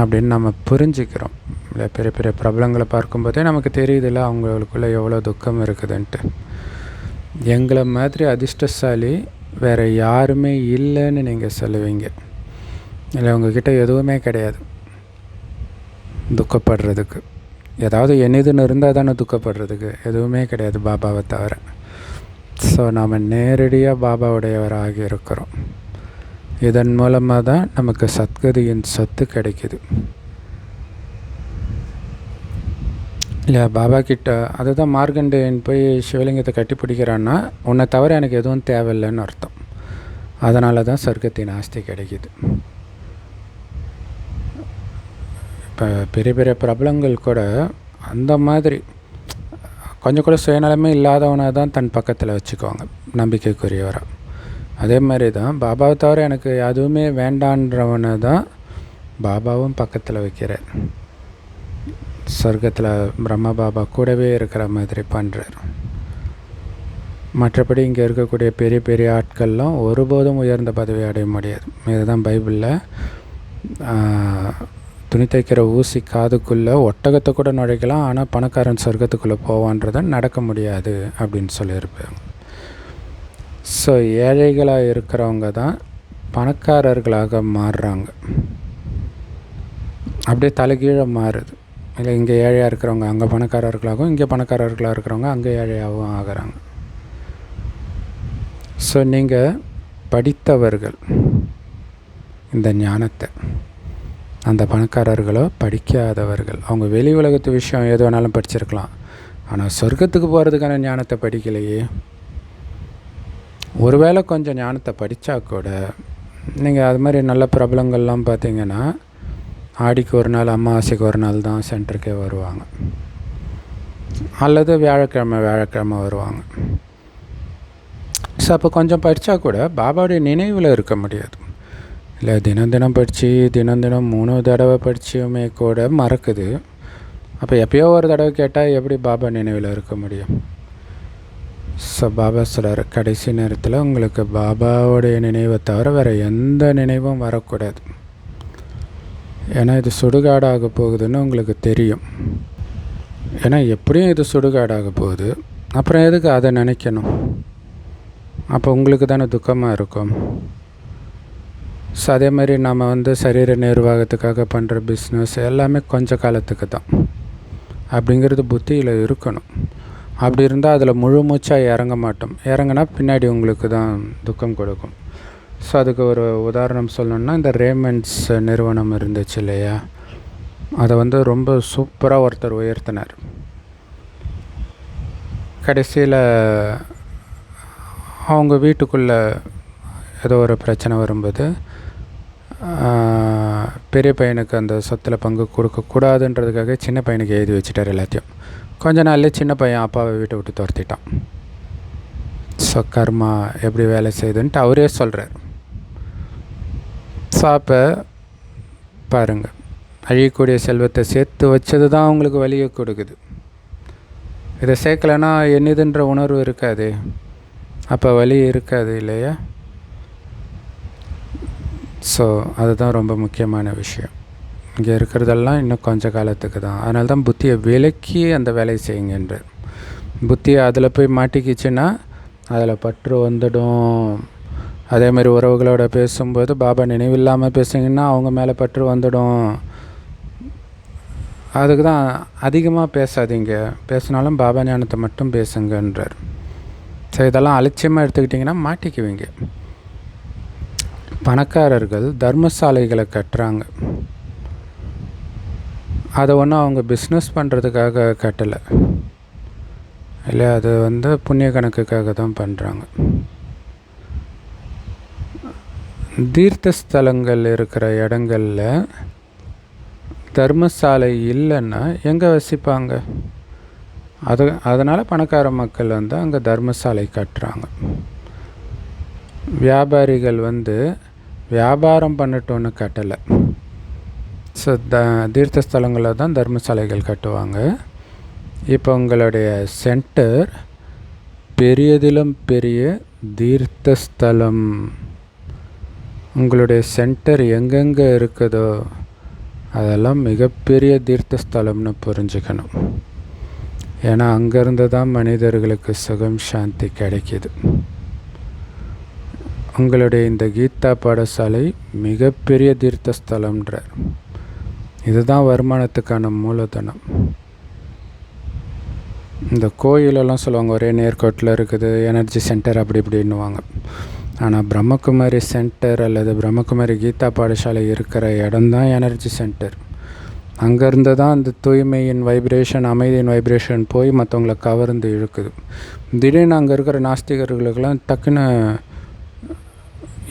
அப்படின்னு நம்ம புரிஞ்சுக்கிறோம். இல்லை, பெரிய பெரிய பிரபலங்களை பார்க்கும்போதே நமக்கு தெரியுதில்ல அவங்களுக்குள்ளே எவ்வளோ துக்கம் இருக்குதுன்ட்டு. எங்களை மாதிரி அதிர்ஷ்டசாலி வேறு யாருமே இல்லைன்னு நீங்கள் சொல்லுவீங்க இல்லை? உங்ககிட்ட எதுவுமே கிடையாது துக்கப்படுறதுக்கு. ஏதாவது என்னதுன்னு இருந்தால் தானே துக்கப்படுறதுக்கு, எதுவுமே கிடையாது பாபாவை தவிர. ஸோ நாம் நேரடியாக பாபாவுடையவராக இருக்கிறோம். இதன் மூலமாக தான் நமக்கு சத்கதியின் சொத்து கிடைக்கிது இல்லையா? பாபா கிட்ட அதுதான் மார்கண்டேயன் போய் சிவலிங்கத்தை கட்டி பிடிக்கிறான்னா உன்னை தவிர எனக்கு எதுவும் தேவையில்லைன்னு அர்த்தம். அதனால தான் சொர்க்கத்தின் ஆஸ்தி கிடைக்கிது. இப்போ பெரிய பெரிய பிரபலங்கள் கூட அந்த மாதிரி கொஞ்சம் கூட சுயநலமே இல்லாதவனாக தான் தன் பக்கத்தில் வச்சுக்குவாங்க, நம்பிக்கைக்குரியவராக. அதே மாதிரி தான் பாபாவை தவிர எனக்கு எதுவுமே வேண்டான்றவனை தான் பாபாவும் பக்கத்தில் வைக்கிறார். சொர்க்கத்தில் பிரம்மா பாபா கூடவே இருக்கிற மாதிரி பண்ணுறார். மற்றபடி இங்கே இருக்கக்கூடிய பெரிய பெரிய ஆட்கள்லாம் ஒருபோதும் உயர்ந்த பதவி அடைய முடியாது. இதுதான் பைபிளில் துணி தைக்கிற ஊசி காதுக்குள்ளே ஒட்டகத்தை கூட நுழைக்கலாம், ஆனால் பணக்காரன் சொர்க்கத்துக்குள்ளே போவான்றதை நடக்க முடியாது அப்படின்னு சொல்லியிருப்பாங்க. ஸோ ஏழைகளாக இருக்கிறவங்க தான் பணக்காரர்களாக மாறுறாங்க. அப்படியே தலைகீழே மாறுது. இல்லை, இங்கே ஏழையாக இருக்கிறவங்க அங்கே பணக்காரர்களாகவும், இங்கே பணக்காரர்களாக இருக்கிறவங்க அங்கே ஏழையாகவும் ஆகிறாங்க. ஸோ நீங்கள் படித்தவர்கள் இந்த ஞானத்தை, அந்த பணக்காரர்களோ படிக்காதவர்கள், அவங்க வெளி உலகத்து விஷயம் எது வேணாலும் படிச்சிருக்கலாம், ஆனால் சொர்க்கத்துக்கு போகிறதுக்கான ஞானத்தை படிக்கலையே. ஒருவேளை கொஞ்சம் ஞானத்தை படித்தா கூட நீங்கள் அது மாதிரி நல்ல பிரபலங்கள்லாம் பார்த்தீங்கன்னா ஆடிக்கு ஒரு நாள் அமாவாசைக்கு ஒரு நாள் தான் சென்டருக்கே வருவாங்க, அல்லது வியாழக்கிழமை வருவாங்க. ஸோ அப்போ கொஞ்சம் படித்தா கூட பாபாவுடைய நினைவில் இருக்க முடியாது. இல்லை, தினம் படித்து தினம் 3 தடவை படித்துமே கூட மறக்குது. அப்போ எப்பயோ ஒரு தடவை கேட்டால் எப்படி பாபா நினைவில் இருக்க முடியும்? ஸோ பாபா சொல்கிறார், கடைசி நேரத்தில் உங்களுக்கு பாபாவுடைய நினைவை தவிர வேறு எந்த நினைவும் வரக்கூடாது. ஏன்னா இது சுடுகாடாக போகுதுன்னு உங்களுக்கு தெரியும். ஏன்னா எப்படியும் இது சுடுகாடாக போகுது, அப்புறம் எதுக்கு அதை நினைக்கணும்? அப்போ உங்களுக்கு தானே துக்கமாக இருக்கும். ஸோ அதே மாதிரி நம்ம சரீர நிர்வாகத்துக்காக பண்ணுற பிஸ்னஸ் எல்லாமே கொஞ்ச காலத்துக்கு தான் அப்படிங்கிறது புத்தியில் இருக்கணும். அப்படி இருந்தால் அதில் முழு மூச்சாக இறங்க மாட்டோம். இறங்கினா பின்னாடி உங்களுக்கு தான் துக்கம் கொடுக்கும். ஸோ அதுக்கு ஒரு உதாரணம் சொல்லணுன்னா, இந்த ரேமண்ட்ஸ் நிறுவனம் இருந்துச்சு இல்லையா, அதை ரொம்ப சூப்பராக ஒருத்தர் உயர்த்தினார். கடைசியில் அவங்க வீட்டுக்குள்ளே ஏதோ ஒரு பிரச்சனை வரும்போது பெரிய பையனுக்கு அந்த சொத்தில் பங்கு கொடுக்கக்கூடாதுன்றதுக்காக சின்ன பையனுக்கு எழுதி வச்சுட்டார் எல்லாத்தையும். கொஞ்ச நாள்லேயே சின்ன பையன் அப்பாவை வீட்டை விட்டு துரத்திட்டான். ஸோ கர்மா எப்படி வேலை செய்யுதுன்ட்டு அவரே சொல்கிறார். ஸோ அப்போ பாருங்கள், அழியக்கூடிய செல்வத்தை சேர்த்து வச்சது தான் அவங்களுக்கு வலியை கொடுக்குது. இதை சேர்க்கலைன்னா என்னதுன்ற உணர்வு இருக்காது, அப்போ வலி இருக்காது இல்லையா? ஸோ அதுதான் ரொம்ப முக்கியமான விஷயம். இங்கே இருக்கிறதெல்லாம் இன்னும் கொஞ்ச காலத்துக்கு தான். அதனால தான் புத்தியை விலக்கி அந்த வேலையை செய்யுங்கன்ற. புத்தியை அதில் போய் மாட்டிக்கிச்சுன்னா அதில் பற்று வந்துடும். அதேமாதிரி உறவுகளோட பேசும்போது பாபா நினைவில்லாமல் பேசுங்கன்னா அவங்க மேலே பற்று வந்துடும். அதுக்கு தான் அதிகமாக பேசாதீங்க, பேசினாலும் பாபா ஞானத்தை மட்டும் பேசுங்கன்றார். ஸோ இதெல்லாம் அலட்சியமாக எடுத்துக்கிட்டிங்கன்னா மாட்டிக்குவீங்க. பணக்காரர்கள் தர்மசாலைகளை கட்டுறாங்க. அதை ஒன்றும் அவங்க பிஸ்னஸ் பண்ணுறதுக்காக கட்டலை இல்லை, அது புண்ணிய கணக்குக்காக தான் பண்ணுறாங்க. தீர்த்த ஸ்தலங்கள் இருக்கிற இடங்களில் தர்மசாலை இல்லைன்னா எங்கே வசிப்பாங்க? அதனால் பணக்கார மக்கள் அங்கே தர்மசாலை கட்டுறாங்க. வியாபாரிகள் வியாபாரம் பண்ணட்டோன்னு கட்டலை. ஸோ தீர்த்த ஸ்தலங்களில் தான் தர்மசாலைகள் கட்டுவாங்க. இப்போ உங்களுடைய சென்டர் பெரியதிலும் பெரிய தீர்த்த ஸ்தலம். உங்களுடைய சென்டர் எங்கெங்கே இருக்குதோ அதெல்லாம் மிகப்பெரிய தீர்த்த ஸ்தலம்னு புரிஞ்சுக்கணும். ஏன்னா அங்கேருந்து தான் மனிதர்களுக்கு சுகம் சாந்தி கிடைக்கிது. உங்களுடைய இந்த கீதா பாடசாலை மிகப்பெரிய தீர்த்த ஸ்தலம்ன்றார். இதுதான் வருமானத்துக்கான மூலதனம். இந்த கோயிலெல்லாம் சொல்லுவாங்க ஒரே நேர்கோட்டில் இருக்குது எனர்ஜி சென்டர் அப்படி இப்படின்னுவாங்க. ஆனால் பிரம்மகுமாரி சென்டர் அல்லது பிரம்மகுமாரி கீதா பாடசாலை இருக்கிற இடம்தான் எனர்ஜி சென்டர். அங்கேருந்து தான் அந்த தூய்மையின் வைப்ரேஷன், அமைதியின் வைப்ரேஷன் போய் மற்றவங்களை கவர்ந்து இழுக்குது. திடீர்னு அங்கே இருக்கிற நாஸ்திகர்களுக்கெல்லாம் டக்குன்னு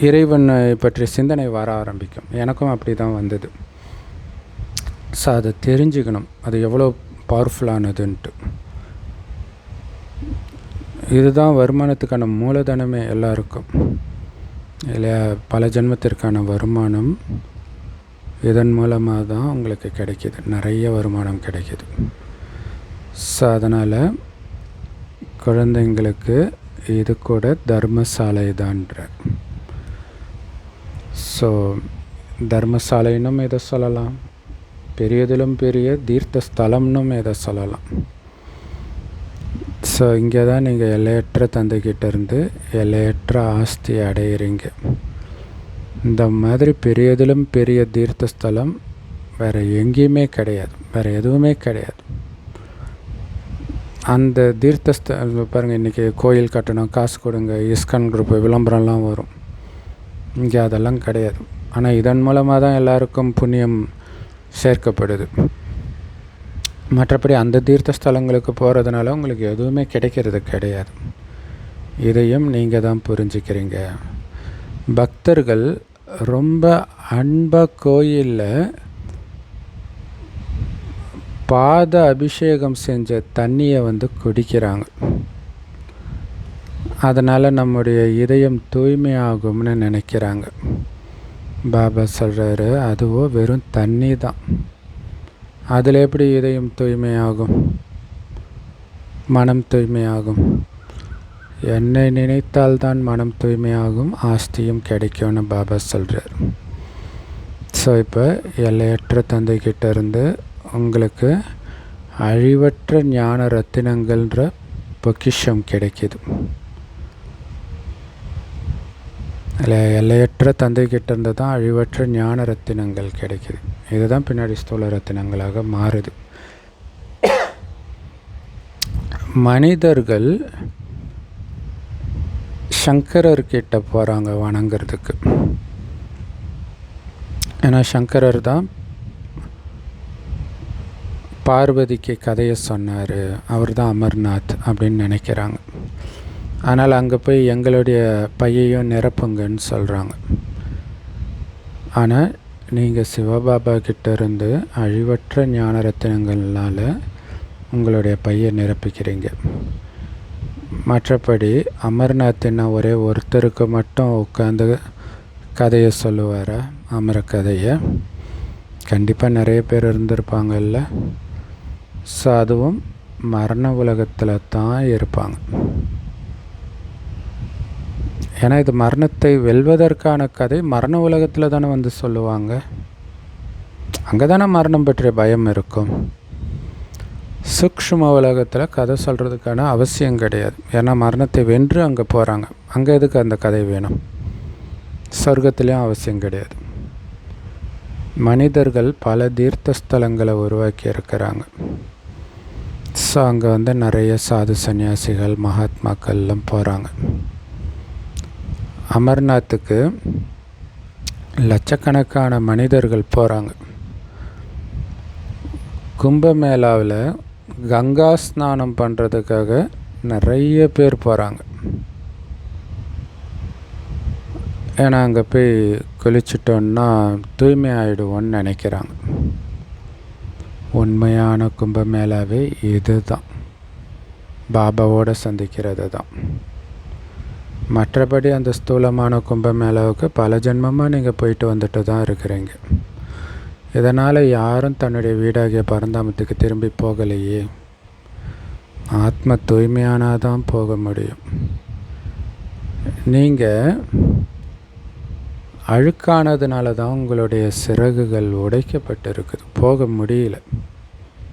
இறைவனை பற்றிய சிந்தனை வர ஆரம்பிக்கும். எனக்கும் அப்படி தான் வந்தது. ஸோ அதை தெரிஞ்சுக்கணும், அது எவ்வளோ பவர்ஃபுல்லானதுன்ட்டு. இதுதான் வருமானத்துக்கான மூலதனமே எல்லாருக்கும். இல்லை பல ஜென்மத்திற்கான வருமானம் இதன் மூலமாக தான் உங்களுக்கு கிடைக்கிது, நிறைய வருமானம் கிடைக்கிது. ஸோ அதனால் குழந்தைங்களுக்கு இது கூட தர்மசாலை தான்ற. ஸோ தர்மசாலைன்னும் எதை சொல்லலாம், பெரியதிலும் பெரிய தீர்த்த ஸ்தலம்னும் எதை சொல்லலாம். ஸோ இங்கே தான் நீங்கள் எல்லையற்ற தந்தைக்கிட்டேருந்து எல்லையற்ற ஆஸ்தி அடையிறீங்க. இந்த மாதிரி பெரியதிலும் பெரிய தீர்த்த ஸ்தலம் வேறு எங்கேயுமே கிடையாது, வேறு எதுவுமே கிடையாது. அந்த தீர்த்த பாருங்கள், இன்றைக்கி கோயில் கட்டணும், காசு கொடுங்க, இஸ்கான் குரூப்பு விளம்பரம்லாம் வரும். இங்கே அதெல்லாம் கிடையாது. ஆனால் இதன் மூலமாக தான் எல்லாருக்கும் புண்ணியம் சேர்க்கப்படுது. மற்றபடி அந்த தீர்த்த ஸ்தலங்களுக்கு போகிறதுனால உங்களுக்கு எதுவுமே கிடைக்கிறது கிடையாது. இதையும் நீங்கள் தான் புரிஞ்சுக்கிறீங்க. பக்தர்கள் ரொம்ப அன்பாக கோயிலில் பாத அபிஷேகம் செஞ்ச தண்ணியை குடிக்கிறாங்க. அதனால் நம்முடைய இதயம் தூய்மையாகும்னு நினைக்கிறாங்க. பாபா சொல்கிறாரு, அதுவோ வெறும் தண்ணி தான், அதில் எப்படி இதயம் தூய்மையாகும், மனம் தூய்மையாகும்? என்னை நினைத்தால்தான் மனம் தூய்மையாகும், ஆஸ்தியும் கிடைக்கும்னு பாபா சொல்கிறார். ஸோ இப்போ எல்லையற்ற தந்தைக்கிட்ட இருந்து உங்களுக்கு அழிவற்ற ஞான ரத்தினங்கள்ன்ற பொக்கிஷம் கிடைக்கிது. இல்லை, எல்லையற்ற தந்தைக்கிட்ட இருந்து தான் அழிவற்ற ஞான ரத்தினங்கள் கிடைக்கிது. இதுதான் பின்னாடி ஸ்தூல ரத்தினங்களாக மாறுது. மனிதர்கள் சங்கரர்கிட்ட போகிறாங்க வணங்குறதுக்கு. ஏன்னா சங்கரர் தான் பார்வதிக்கு கதையை சொன்னார், அவர் தான் அமர்நாத் அப்படின்னு நினைக்கிறாங்க. ஆனால் அங்கே போய் எங்களுடைய பையையும் நிரப்புங்கன்னு சொல்கிறாங்க. ஆனால் நீங்கள் சிவபாபா கிட்டேருந்து அழிவற்ற ஞான ரத்தினங்கள்னால் உங்களுடைய பையை நிரப்பிக்கிறீங்க. மற்றபடி அமர்நாத்தின்னா ஒரே ஒருத்தருக்கு மட்டும் உட்காந்து கதையை சொல்லுவார், அமர கதையை. கண்டிப்பாக நிறைய பேர் இருந்திருப்பாங்கல்ல. ஸோ அதுவும் மரண உலகத்தில் தான் இருப்பாங்க. ஏன்னா இது மரணத்தை வெல்வதற்கான கதை மரண உலகத்தில் தானே சொல்லுவாங்க. அங்கே தானே மரணம் பற்றிய பயம் இருக்கும். சூக்ஷ்ம உலகத்தில் கதை சொல்கிறதுக்கான அவசியம் கிடையாது. ஏன்னா மரணத்தை வென்று அங்கே போகிறாங்க. அங்கே எதுக்கு அந்த கதை வேணும்? சொர்க்கத்துலேயும் அவசியம் கிடையாது. மனிதர்கள் பல தீர்த்த ஸ்தலங்களை உருவாக்கி இருக்கிறாங்க. ஸோ அங்கே நிறைய சாது சன்னியாசிகள் மகாத்மாக்கள்லாம் போகிறாங்க. அமர்நாத்துக்கு லட்சக்கணக்கான மனிதர்கள் போகிறாங்க. கும்பமேளாவில் கங்கா ஸ்நானம் பண்ணுறதுக்காக நிறைய பேர் போகிறாங்க. ஏன்னா அங்கே போய் குளிச்சிட்டோன்னா தூய்மை ஆகிடுவோன்னு நினைக்கிறாங்க. உண்மையான கும்பமேளாவே இது தான், பாபாவோடு சந்திக்கிறது தான். மற்றபடி அந்த ஸ்தூலமான கும்பமேளாவுக்கு பல ஜென்மமாக நீங்கள் போயிட்டு வந்துட்டு தான் இருக்கிறீங்க. இதனால் யாரும் தன்னுடைய வீடாகிய பரந்தாமத்துக்கு திரும்பி போகலையே. ஆத்ம தூய்மையானால் தான் போக முடியும். நீங்கள் அழுக்கானதுனால தான் உங்களுடைய சிறகுகள் உடைக்கப்பட்டிருக்குது, போக முடியல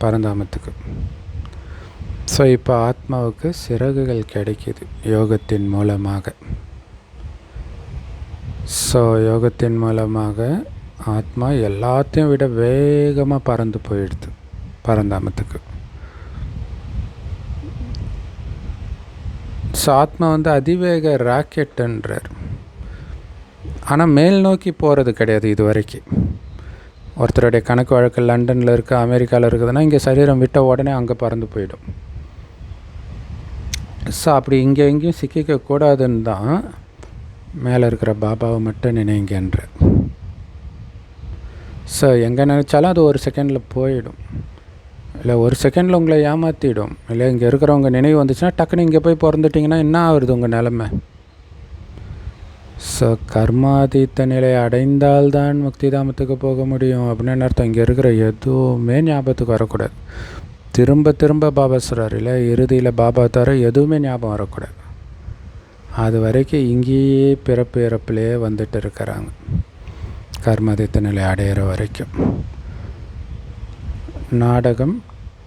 பரந்தாமத்துக்கு. ஸோ இப்போ ஆத்மாவுக்கு சிறகுகள் கிடைக்கிது யோகத்தின் மூலமாக. ஸோ யோகத்தின் மூலமாக ஆத்மா எல்லாத்தையும் விட வேகமாக பறந்து போயிடுது பரந்தாமத்துக்கு. ஸோ ஆத்மா அதிவேக ராக்கெட்டுன்றார். ஆனால் மேல் நோக்கி போகிறது கிடையாது இது வரைக்கும். ஒருத்தருடைய கணக்கு வழக்கு லண்டனில் இருக்குது, அமெரிக்காவில் இருக்குதுன்னா இங்கே சரீரம் விட்ட உடனே அங்கே பறந்து போயிடும். ஸோ அப்படி இங்கே எங்கேயும் சிக்கிக்கக்கூடாதுன்னு தான் மேலே இருக்கிற பாபாவை மட்டும் நினைங்கன்ற. ஸோ எங்கே நினச்சாலும் அது ஒரு செகண்டில் போயிடும். இல்லை ஒரு செகண்டில் உங்களை ஏமாற்றிடும். இல்லை இங்கே இருக்கிறவங்க நினைவு வந்துச்சுன்னா டக்குன்னு இங்கே போய் பிறந்துட்டிங்கன்னா என்ன ஆகுறது உங்கள் நிலமை? ஸோ கர்மாதீத்த நிலை அடைந்தால்தான் முக்தி தாமத்துக்கு போக முடியும் அப்படின்னு அர்த்தம். இங்கே இருக்கிற எதுவுமே ஞாபகத்துக்கு வரக்கூடாது. திரும்ப திரும்ப பாபா சொல்கிறார் இல்லை, இறுதியில் பாபா தவிர எதுவுமே ஞாபகம் வரக்கூடாது. அது வரைக்கும் இங்கேயே பிறப்பு இறப்புலே வந்துட்டு இருக்கிறாங்க கர்மாதீத்த நிலை அடையிற வரைக்கும். நாடகம்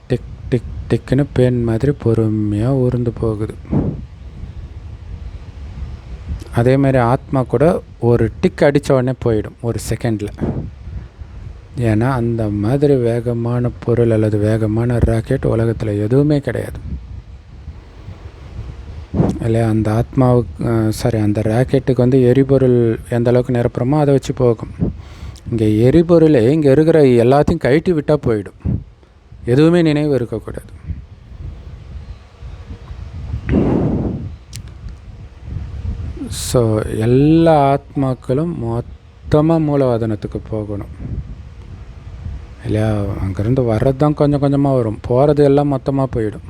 டிக் டிக் டிக்குன்னு பேன் மாதிரி பொறுமையாக உருந்து போகுது. அதே மாதிரி ஆத்மா கூட ஒரு டிக் அடித்த உடனே போயிடும் ஒரு செகண்டில். ஏன்னா அந்த மாதிரி வேகமான பொருள் அல்லது வேகமான ராக்கெட் உலகத்தில் எதுவுமே கிடையாது இல்லையா. அந்த ஆத்மாவுக்கு அந்த ராக்கெட்டுக்கு வந்து எரிபொருள் எந்த அளவுக்கு நிரப்புறமோ அதை வச்சு போகும். இங்கே எரிபொருளே இங்கே இருக்கிற எல்லாத்தையும் கழட்டி விட்டால் போயிடும். எதுவுமே நினைவு இருக்கக்கூடாது. ஸோ எல்லா ஆத்மாக்களும் மொத்தமாக மூலவாதனத்துக்கு போகணும் இல்லையா. அங்கேருந்து வர்றது தான் கொஞ்சம் கொஞ்சமாக வரும், போகிறது எல்லாம் மொத்தமாக போயிடும்.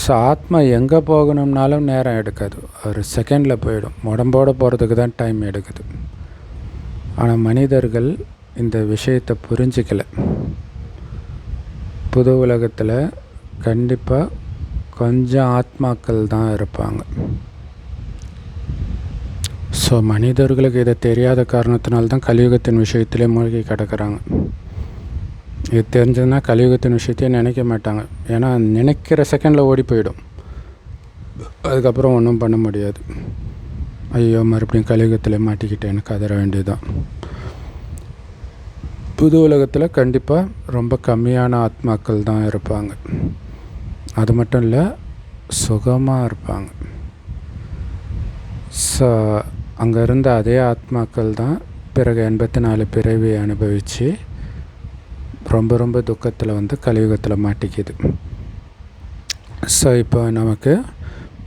ஸோ ஆத்மா எங்கே போகணும்னாலும் நேரம் எடுக்காது, ஒரு செகண்டில் போயிடும். உடம்போடு போகிறதுக்கு தான் டைம் எடுக்குது. ஆனால் மனிதர்கள் இந்த விஷயத்தை புரிஞ்சிக்கலை. புது உலகத்தில் கண்டிப்பாக கொஞ்சம் ஆத்மாக்கள் தான் இருப்பாங்க. ஸோ மனிதர்களுக்கு இதை தெரியாத காரணத்தினால்தான் கலியுகத்தின் விஷயத்திலே மூழ்கி கிடக்கிறாங்க. இது தெரிஞ்சதுன்னா கலியுகத்தின் விஷயத்தையே நினைக்க மாட்டாங்க. ஏன்னா நினைக்கிற செகண்டில் ஓடி போயிடும். அதுக்கப்புறம் ஒன்றும் பண்ண முடியாது. ஐயோ மறுபடியும் கலியுகத்தில் மாட்டிக்கிட்டேன்னு கதற வேண்டியதுதான். புது உலகத்தில் கண்டிப்பாக ரொம்ப கம்மியான ஆத்மாக்கள் தான் இருப்பாங்க. அது மட்டும் இல்லை, சுகமாக இருப்பாங்க. ஸோ அங்கே இருந்த அதே ஆத்மாக்கள் தான் பிறகு 84 பிறவியை அனுபவித்து ரொம்ப ரொம்ப துக்கத்தில் வந்து கலியுகத்தில் மாட்டிக்குது. ஸோ இப்போ நமக்கு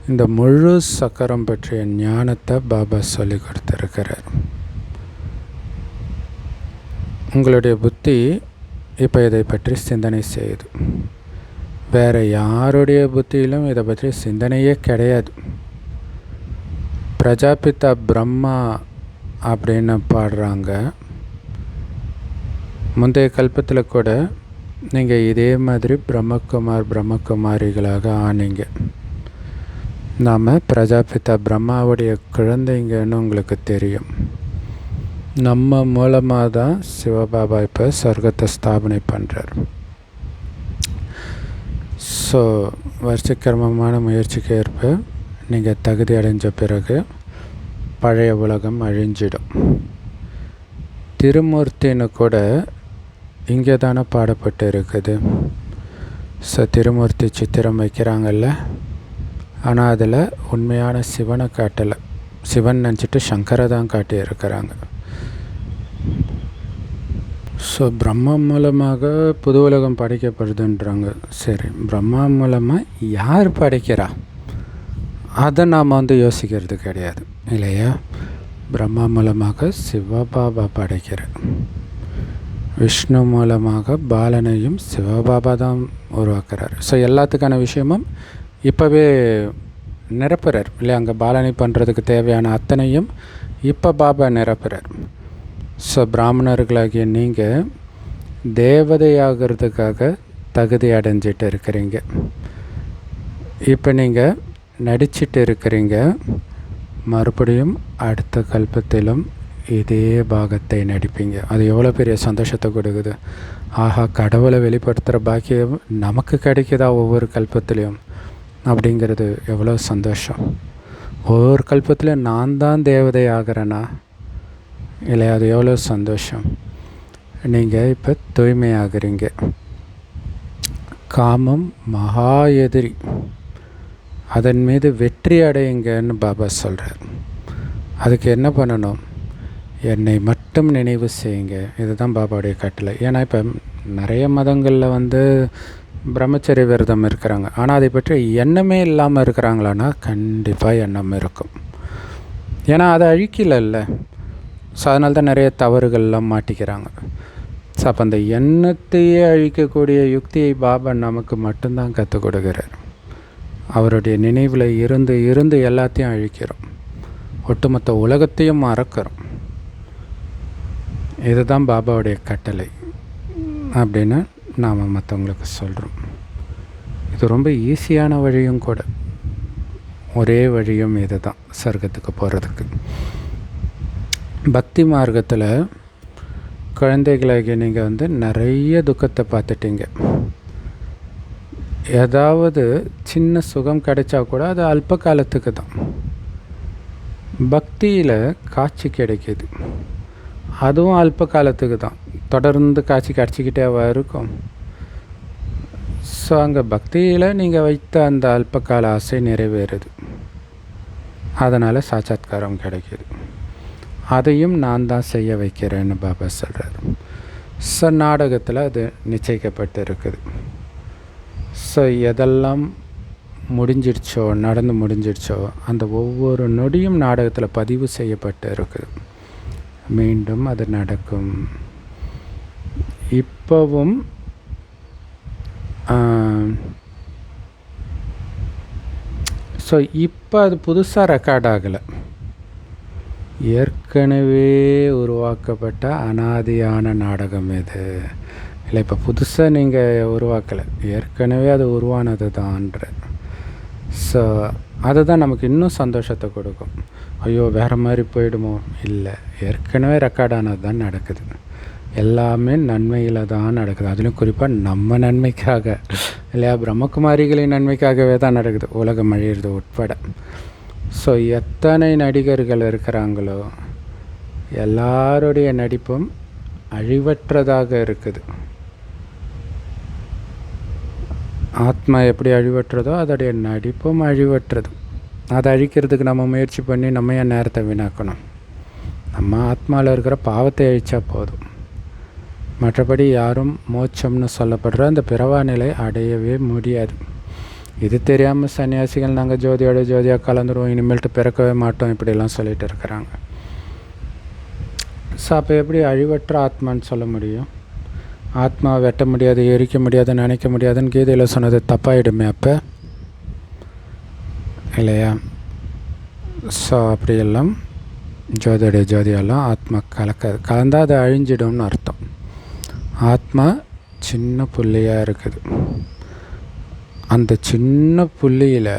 இந்த முழு சக்கரம் பற்றிய ஞானத்தை பாபா சொல்லி கொடுத்துருக்கிறார். உங்களுடைய புத்தி இப்போ இதை பற்றி சிந்தனை செய்யுது. வேறு யாருடைய புத்தியிலும் இதை பற்றி சிந்தனையே கிடையாது. பிரஜாபிதா பிரம்மா அப்படின்னு பாடுறாங்க. முந்தைய கல்பத்தில் கூட நீங்கள் இதே மாதிரி பிரம்மகுமாரிகளாக ஆனீங்க. நாம் பிரஜாபிதா பிரம்மாவுடைய குழந்தைங்கன்னு உங்களுக்கு தெரியும். நம்ம மூலமாக தான் சிவபாபா இப்போ சொர்க்கத்தை ஸ்தாபனை பண்ணுறார். ஸோ வருஷக்கிரமமான முயற்சிக்கு ஏற்ப நீங்கள் தகுதி அடைஞ்ச பிறகு பழைய உலகம் அழிஞ்சிடும். திருமூர்த்தின்னு கூட இங்கே தானே பாடப்பட்டு இருக்குது. ஸோ திருமூர்த்தி சித்திரம் வைக்கிறாங்கல்ல, ஆனால் அதில் உண்மையான சிவனை காட்டலை. சிவன் நினச்சிட்டு சங்கரை தான் காட்டி இருக்கிறாங்க. ஸோ பிரம்மா மூலமாக புது உலகம் படைக்கப்படுதுன்றாங்க. சரி, பிரம்மா மூலமாக யார் படைக்கிறா அதை நாம் வந்து யோசிக்கிறது கிடையாது இல்லையா. பிரம்மா மூலமாக சிவபாபா படைக்கிறார். விஷ்ணு மூலமாக பாலனையும் சிவபாபா தான் உருவாக்குறார். ஸோ எல்லாத்துக்கான விஷயமும் இப்போவே நிரப்புறார் இல்லையா. அங்கே பாலனை பண்ணுறதுக்கு தேவையான அத்தனையும் இப்போ பாபா நிரப்புறார். ஸோ பிராமணர்களாகிய நீங்கள் தேவதையாகிறதுக்காக தகுதி அடைஞ்சிட்டு இருக்கிறீங்க. இப்போ நீங்கள் நடிச்சிட்டு இருக்கிறீங்க. மறுபடியும் அடுத்த கல்பத்திலும் இதே பாகத்தை நடிப்பீங்க. அது எவ்வளோ பெரிய சந்தோஷத்தை கொடுக்குது. ஆஹா, கடவுளை வெளிப்படுத்துகிற பாக்கியம் நமக்கு கிடைக்குதா ஒவ்வொரு கல்பத்துலேயும் அப்படிங்கிறது எவ்வளோ சந்தோஷம். ஒவ்வொரு கல்பத்துலேயும் நான் தான் தேவதை ஆகிறேன்னா இல்லை, அது எவ்வளோ சந்தோஷம். நீங்கள் இப்போ தூய்மையாகிறீங்க. காமம் மகா எதிரி, அதன் மீது வெற்றி அடையுங்கன்னு பாபா சொல்கிறார். அதுக்கு என்ன பண்ணணும்? என்னை மட்டும் நினைவு செய்யுங்க. இதுதான் பாபாவுடைய கட்டளை. ஏன்னா இப்போ நிறைய மதங்களில் வந்து பிரம்மச்சரிய விரதம் இருக்கிறாங்க. ஆனால் அதை பற்றி எண்ணமே இல்லாமல் இருக்கிறாங்களான்னா கண்டிப்பாக எண்ணம் இருக்கும். ஏன்னா அதை அழிக்கல. ஸோ அதனால தான் நிறைய தவறுகள்லாம் மாட்டிக்கிறாங்க. ஸோ அப்போ அந்த எண்ணத்தையே அழிக்கக்கூடிய யுக்தியை பாபா நமக்கு மட்டும்தான் கற்றுக் கொடுக்குறார். அவருடைய நினைவில் இருந்து இருந்து எல்லாத்தையும் அழிக்கிறோம். ஒட்டுமொத்த உலகத்தையும் மறக்கிறோம். இதுதான் பாபாவுடைய கட்டளை அப்படின்னு நாம் மற்றவங்களுக்கு சொல்கிறோம். இது ரொம்ப ஈஸியான வழியும் கூட. ஒரே வழியும் இது தான் சொர்க்கத்துக்கு போகிறதுக்கு. பக்தி மார்க்கத்தில் குழந்தைகளாகி நீங்கள் நிறைய துக்கத்தை பார்த்துட்டீங்க. ஏதாவது சின்ன சுகம் கிடைச்சா கூட அது அல்ப காலத்துக்கு தான். பக்தியில் காட்சி கிடைக்கிது, அதுவும் அல்ப காலத்துக்கு தான். தொடர்ந்து காட்சி கிடச்சிக்கிட்டே இருக்கும். ஸோ அங்கே பக்தியில் நீங்கள் வைத்த அந்த அல்பகால ஆசை நிறைவேறுது, அதனால் சாட்சாத்காரம் கிடைக்கிது. அதையும் நான் தான் செய்ய வைக்கிறேன்னு பாபா சொல்கிறார். ஸோ நாடகத்தில் அது நிச்சயிக்கப்பட்டு இருக்குது. ஸோ எதெல்லாம் முடிஞ்சிடுச்சோ, நடந்து முடிஞ்சிடுச்சோ, அந்த ஒவ்வொரு நொடியும் நாடகத்தில் பதிவு செய்யப்பட்டு இருக்குது. மீண்டும் அது நடக்கும். இப்போவும் ஸோ இப்போ அது புதுசாக ரெக்கார்ட் ஆகலை. ஏற்கனவே உருவாக்கப்பட்ட அனாதியான நாடகம் இது இல்லை. இப்போ புதுசாக நீங்கள் உருவாக்கலை, ஏற்கனவே அது உருவானது தான்ற. ஸோ அதுதான் நமக்கு இன்னும் சந்தோஷத்தை கொடுக்கும். ஐயோ வேறு மாதிரி போயிடுமோ, இல்லை, ஏற்கனவே ரெக்கார்ட் ஆனது தான் நடக்குது. எல்லாமே நன்மையில் தான் நடக்குது. அதுலேயும் குறிப்பாக நம்ம நன்மைக்காக இல்லையா, பிரம்மகுமாரிகளின் நன்மைக்காகவே தான் நடக்குது, உலகம் அழியிறது உட்பட. ஸோ எத்தனை நடிகர்கள் இருக்கிறாங்களோ எல்லாருடைய நடிப்பும் அழிவற்றதாக இருக்குது. ஆத்மா எப்படி அழிவற்றதோ அதோடைய நடிப்பும் அழிவற்றது. அதை அழிக்கிறதுக்கு நம்ம முயற்சி பண்ணி நம்ம ஏன் நேரத்தை வீணாக்கணும்? நம்ம ஆத்மாவில் இருக்கிற பாவத்தை அழித்தா போதும். மற்றபடி யாரும் மோட்சம்னு சொல்லப்படுற அந்த பிறவா நிலை அடையவே முடியாது. இது தெரியாமல் சன்னியாசிகள் நாங்கள் ஜோதியோட ஜோதியாக கலந்துருவோம், இனிமேல்ட்டு பிறக்கவே மாட்டோம், இப்படிலாம் சொல்லிட்டு இருக்கிறாங்க. ஸோ அப்போ எப்படி அழிவற்ற ஆத்மான்னு சொல்ல முடியும்? ஆத்மா வெட்ட முடியாது, எரிக்க முடியாது, நினைக்க முடியாதுன்னு கீதையில் சொன்னது தப்பாயிடுமே அப்போ, இல்லையா? ஸோ அப்படியெல்லாம் ஜோதியோட ஜோதியெல்லாம் ஆத்மா கலந்தால் அது அழிஞ்சிடும்னு அர்த்தம். ஆத்மா சின்ன புள்ளியாக இருக்குது. அந்த சின்ன புள்ளியில்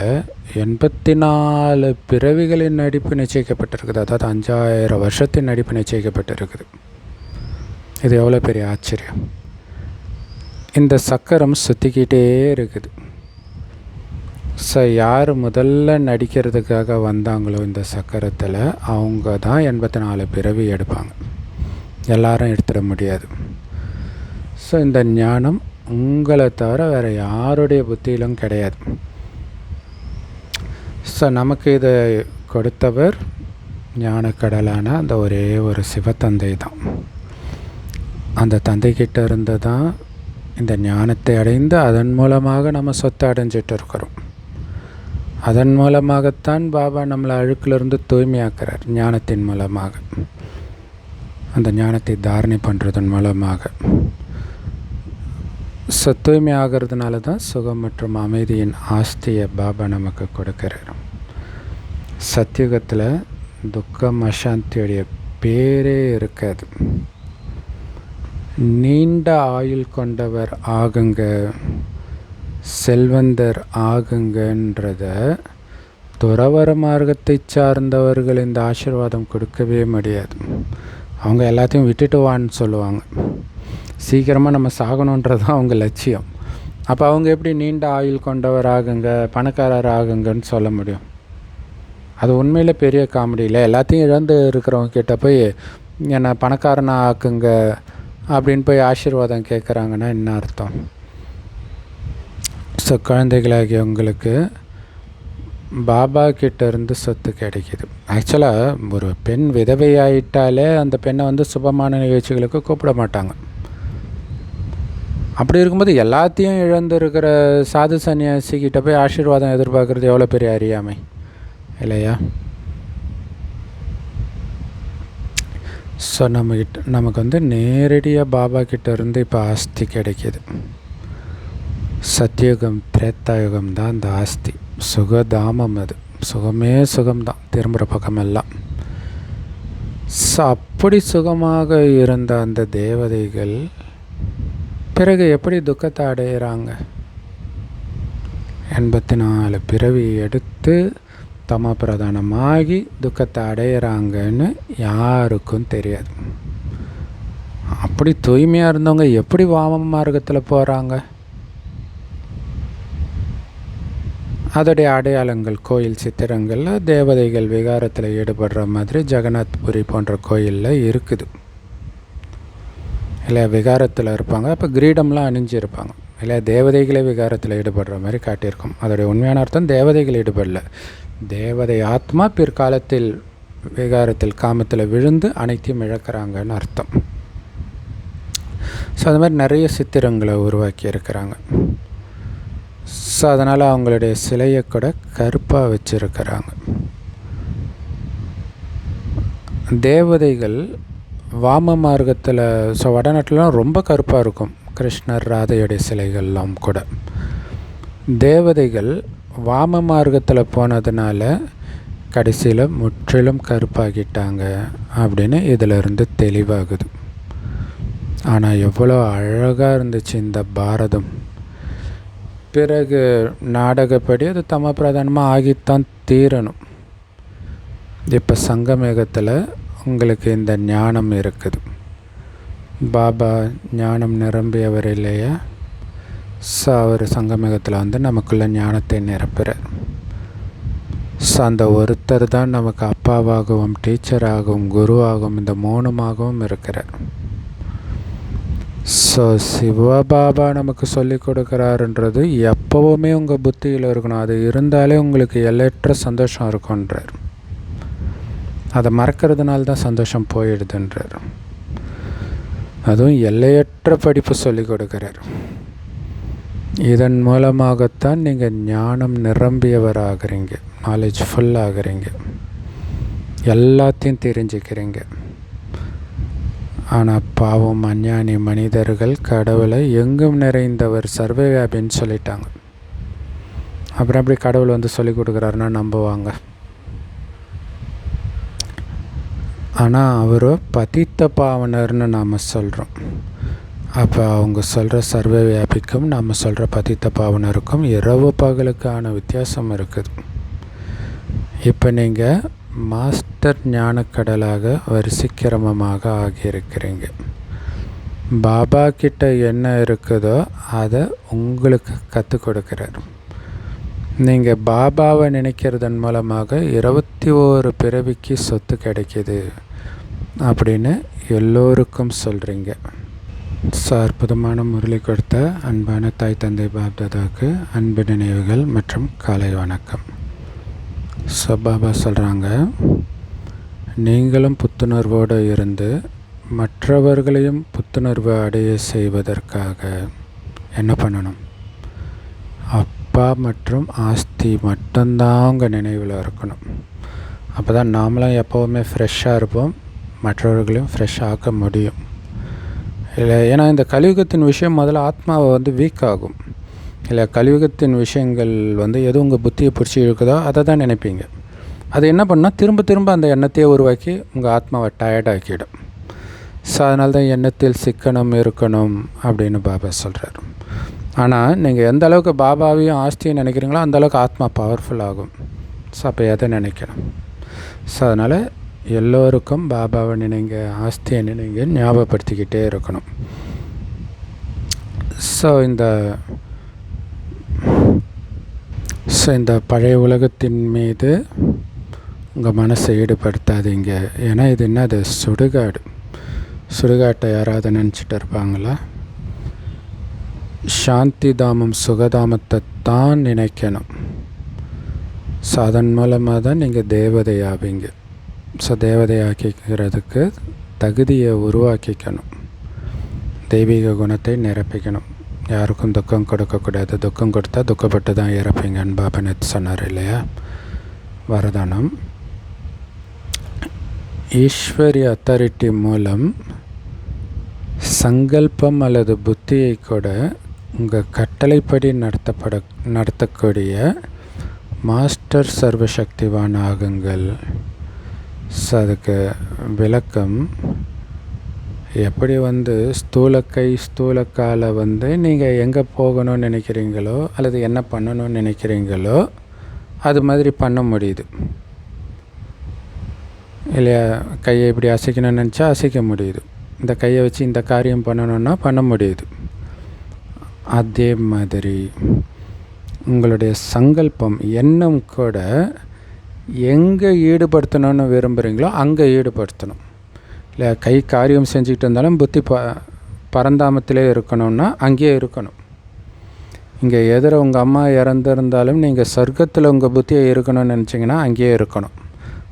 84 பிறவிகளின் நடிப்பு நிச்சயிக்கப்பட்டிருக்குது. அதாவது 5000 வருஷத்தின் நடிப்பு நிச்சயிக்கப்பட்டிருக்குது. இது எவ்வளோ பெரிய ஆச்சரியம்! இந்த சக்கரம் சுற்றிக்கிட்டே இருக்குது. ஸோ யார் முதல்ல நடிக்கிறதுக்காக வந்தாங்களோ இந்த சக்கரத்தில், அவங்க தான் 84 பிறவி எடுப்பாங்க. எல்லாரும் எடுத்துட முடியாது. ஸோ இந்த ஞானம் உங்களை தவிர வேறு யாருடைய புத்தியிலும் கிடையாது. ஸோ நமக்கு இதை கொடுத்தவர் ஞானக்கடலான அந்த ஒரே ஒரு சிவத்தந்தை தான். அந்த தந்தைக்கிட்ட இருந்து தான் இந்த ஞானத்தை அடைந்து அதன் மூலமாக நம்ம சொத்தை அடைஞ்சிட்டு இருக்கிறோம். அதன் மூலமாகத்தான் பாபா நம்மளை அழுக்கிலிருந்து தூய்மையாக்குறார், ஞானத்தின் மூலமாக, அந்த ஞானத்தை தாரணை பண்ணுறதன் மூலமாக. ஸோ தூய்மை ஆகிறதுனால தான் சுகம் மற்றும் அமைதியின் ஆஸ்தியை பாபா நமக்கு கொடுக்கிறார். சத்தியுகத்தில் துக்கம் அசாந்தியுடைய பேரே இருக்காது. நீண்ட ஆயுள் கொண்டவர் ஆகுங்க, செல்வந்தர் ஆகுங்கன்றத துறவர மார்க்கத்தை சார்ந்தவர்கள் இந்த ஆசீர்வாதம் கொடுக்கவே முடியாது. அவங்க எல்லாத்தையும் விட்டுட்டு வான்னு சொல்லுவாங்க. சீக்கிரமாக நம்ம சாகணுன்றது தான் அவங்க லட்சியம். அப்போ அவங்க எப்படி நீண்ட ஆயுள் கொண்டவர் ஆகுங்க, பணக்காரர் ஆகுங்கன்னு சொல்ல முடியும்? அது உண்மையில் பெரிய காமெடி இல்லை. எல்லாத்தையும் இழந்து இருக்கிறவங்க கிட்ட போய் என்னை பணக்காரனாக ஆக்குங்க அப்படின்னு போய் ஆசீர்வாதம் கேட்குறாங்கன்னா என்ன அர்த்தம்? ஸோ குழந்தைகளாகிய உங்களுக்கு பாபா கிட்டேருந்து சொத்து கிடைக்கிது. ஆக்சுவலாக ஒரு பெண் விதவை ஆகிட்டாலே அந்த பெண்ணை சுபமான நிகழ்ச்சிகளுக்கு கூப்பிட மாட்டாங்க. அப்படி இருக்கும்போது எல்லாத்தையும் இழந்திருக்கிற சாது சன்னியாசிக்கிட்ட போய் ஆசீர்வாதம் எதிர்பார்க்குறது எவ்வளோ பெரிய அறியாமை இல்லையா? ஸோ நமக்கு நேரடியாக பாபா கிட்டேருந்து இப்போ ஆஸ்தி கிடைக்கிது. சத்தியுகம் திரேத்தாயுகம் தான் அந்த ஆஸ்தி, சுகதாமம் அது. சுகமே சுகம்தான் திரும்புகிற பக்கமெல்லாம். அப்படி சுகமாக இருந்த அந்த தேவதைகள் பிறகு எப்படி துக்கத்தை அடையிறாங்க? 84 பிறவி எடுத்து தம பிரதானமாகி துக்கத்தை அடையிறாங்கன்னு யாருக்கும் தெரியாது. அப்படி தூய்மையாக இருந்தவங்க எப்படி வாம மார்க்கத்தில் போகிறாங்க? அதோடைய அடையாளங்கள் கோயில் சித்திரங்களில் தேவதைகள் விகாரத்தில் ஈடுபடுற மாதிரி ஜெகநாத்புரி போன்ற கோயிலில் இருக்குது. இல்லை விகாரத்தில் இருப்பாங்க, அப்போ கிரீடம்லாம் அணிஞ்சிருப்பாங்க. இல்லை தேவதைகளே விகாரத்தில் ஈடுபடுற மாதிரி காட்டியிருக்கோம். அதோடைய உண்மையான அர்த்தம் தேவதைகள் ஈடுபடல, தேவதை ஆத்மா பிற்காலத்தில் விகாரத்தில் காமத்தில் விழுந்து அனைத்தையும் இழக்கிறாங்கன்னு அர்த்தம். ஸோ அது மாதிரி நிறைய சித்திரங்களை உருவாக்கி இருக்கிறாங்க. ஸோ அதனால் அவங்களுடைய சிலையை கூட கருப்பாக வச்சுருக்கிறாங்க. தேவதைகள் வாம மார்க்கத்தில், ஸோ வடநாட்டிலாம் ரொம்ப கருப்பாக இருக்கும் கிருஷ்ணர் ராதையுடைய சிலைகள்லாம் கூட. தேவதைகள் வாம மார்க்கத்தில் போனதுனால கடைசியில் முற்றிலும் கருப்பாகிட்டாங்க அப்படின்னு இதிலிருந்து தெளிவாகுது. ஆனால் எவ்வளோ அழகாக இருந்துச்சு இந்த பாரதம். பிறகு நாடகப்படி அது தம பிரதானமாக ஆகித்தான் தீரணும். இப்போ சங்கமேகத்தில் உங்களுக்கு இந்த ஞானம் இருக்குது. பாபா ஞானம் நிரம்பியவர் இல்லையா? ஸோ அவர் சங்கமேகத்தில் வந்து நமக்குள்ள ஞானத்தை நிரப்புகிறார். ஸோ அந்த ஒருத்தர் தான் நமக்கு அப்பாவாகவும் டீச்சராகவும் குருவாகவும் இந்த மூணுமாகவும் இருக்கிறார். ஸோ சிவபாபா நமக்கு சொல்லி கொடுக்குறாருன்றது எப்போவுமே உங்கள் புத்தியில் இருக்கணும். அது இருந்தாலே உங்களுக்கு எல்லையற்ற சந்தோஷம் இருக்குன்றார். அதை மறக்கிறதுனால தான் சந்தோஷம் போயிடுதுன்றார். அதுவும் எல்லையற்ற படிப்பு சொல்லி கொடுக்குறார். இதன் மூலமாகத்தான் நீங்கள் ஞானம் நிரம்பியவர் ஆகிறீங்க, நாலேஜ் ஃபுல் ஆகிறீங்க, எல்லாத்தையும் தெரிஞ்சுக்கிறீங்க. ஆனால் பாவம் அஞ்ஞானி மனிதர்கள் கடவுளை எங்கும் நிறைந்தவர் சர்வவியாபின்னு சொல்லிட்டாங்க. அப்புறம் எப்படி கடவுள் வந்து சொல்லி கொடுக்குறாருன்னா நம்புவாங்க? ஆனால் அவர் பதித்த பாவனர்னு நாம் சொல்கிறோம். அப்போ அவங்க சொல்கிற சர்வவியாபிக்கும் நாம் சொல்கிற பதித்த பாவனருக்கும் இரவு பகலுக்கான வித்தியாசம் இருக்குது. இப்போ நீங்கள் மாஸ்டர் ஞானக்கடலாக வரிசைக்கிரமமாக ஆகியிருக்கிறீங்க. பாபா கிட்ட என்ன இருக்குதோ அதை உங்களுக்கு கற்றுக் கொடுக்குறார். நீங்கள் பாபாவை நினைக்கிறதன் மூலமாக 21 பிறவிக்கு சொத்து கிடைக்கிது அப்படின்னு எல்லோருக்கும் சொல்கிறீங்க. ஸோ அற்புதமான முரளி கொடுத்த அன்பான தாய் தந்தை பாப்தாதாவுக்கு அன்பு நினைவுகள் மற்றும் காலை வணக்கம். ஸோ பாபா சொல்கிறாங்க, நீங்களும் புத்துணர்வோடு இருந்து மற்றவர்களையும் புத்துணர்வு அடைய செய்வதற்காக என்ன பண்ணணும்? அப்பா மற்றும் ஆஸ்தி மட்டும்தான் உங்கள் நினைவில் இருக்கணும். அப்போ தான் நாமளும் எப்போவுமே ஃப்ரெஷ்ஷாக இருப்போம், மற்றவர்களையும் ஃப்ரெஷ் ஆக்க முடியும். இல்லை, ஏன்னா இந்த கலியுகத்தின் விஷயம் முதல்ல ஆத்மாவை வந்து வீக் ஆகும். இல்லை, கலியுகத்தின் விஷயங்கள் வந்து எது உங்கள் புத்தியை பிடிச்சி இருக்குதோ அதை தான் நினைப்பீங்க. அது என்ன பண்ணால் திரும்ப திரும்ப அந்த எண்ணத்தையே உருவாக்கி உங்கள் ஆத்மாவை டயர்டாக்கிடும். ஸோ அதனால தான் எண்ணத்தில் சிக்கனம் இருக்கணும் அப்படின்னு பாபா சொல்கிறார். ஆனால் நீங்கள் எந்த அளவுக்கு பாபாவையும் ஆஸ்தியும் நினைக்கிறீங்களோ அந்தளவுக்கு ஆத்மா பவர்ஃபுல் ஆகும். ஸோ அப்போ எதை நினைக்கணும்? ஸோ அதனால் எல்லோருக்கும் பாபாவை நினைங்க, ஆஸ்தியை நினைங்க, ஞாபகப்படுத்திக்கிட்டே இருக்கணும். ஸோ இந்த பழைய உலகத்தின் மீது உங்கள் மனசை ஈடுபடுத்தாதீங்க. ஏன்னா இது என்ன, அது சுடுகாடு. சுடுகாட்டை யாராவது நினச்சிட்டு இருப்பாங்களா? சாந்தி தாமம் சுகதாமத்தை தான் நினைக்கணும். ஸோ அதன் மூலமாக தான் நீங்கள் தேவதையாவீங்க. ஸோ தேவதையாக்கிக்கிறதுக்கு தகுதியை உருவாக்கிக்கணும், தெய்வீக குணத்தை நிரப்பிக்கணும். யாருக்கும் துக்கம் கொடுக்கக்கூடாது. துக்கம் கொடுத்தா துக்கப்பட்டு தான் இறப்பீங்கன்னு பாபா நேற்று சொன்னார் இல்லையா? வரதானம் ஈஸ்வரிய அத்தாரிட்டி மூலம் சங்கல்பம் அல்லது புத்தியை கூட உங்கள் கட்டளைப்படி நடத்தக்கூடிய மாஸ்டர் சர்வசக்திவான் ஆகுங்கள். அதுக்கு விளக்கம், எப்படி ஸ்தூல கை ஸ்தூல காலை நீங்கள் எங்கே போகணும்னு நினைக்கிறீங்களோ அல்லது என்ன பண்ணணும்னு நினைக்கிறீங்களோ அது மாதிரி பண்ண முடியுது இல்லையா? கையை இப்படி அசைக்கணும்னு நினச்சா அசைக்க முடியுது. இந்த கையை வச்சு இந்த காரியம் பண்ணணுன்னா பண்ண முடியுது. அதே மாதிரி உங்களுடைய சங்கல்பம் எண்ணம் கூட எங்கே ஈடுபடுத்தணும்னு விரும்புகிறீங்களோ அங்கே ஈடுபடுத்தணும். இல்லை கை காரியம் செஞ்சுக்கிட்டு இருந்தாலும் புத்தி பரந்தாமத்திலே இருக்கணும்னா அங்கேயே இருக்கணும். இங்கே எதிர உங்கள் அம்மா இறந்துருந்தாலும் நீங்கள் சொர்க்கத்தில் உங்கள் புத்தியை இருக்கணும்னு நினச்சிங்கன்னா அங்கேயே இருக்கணும்.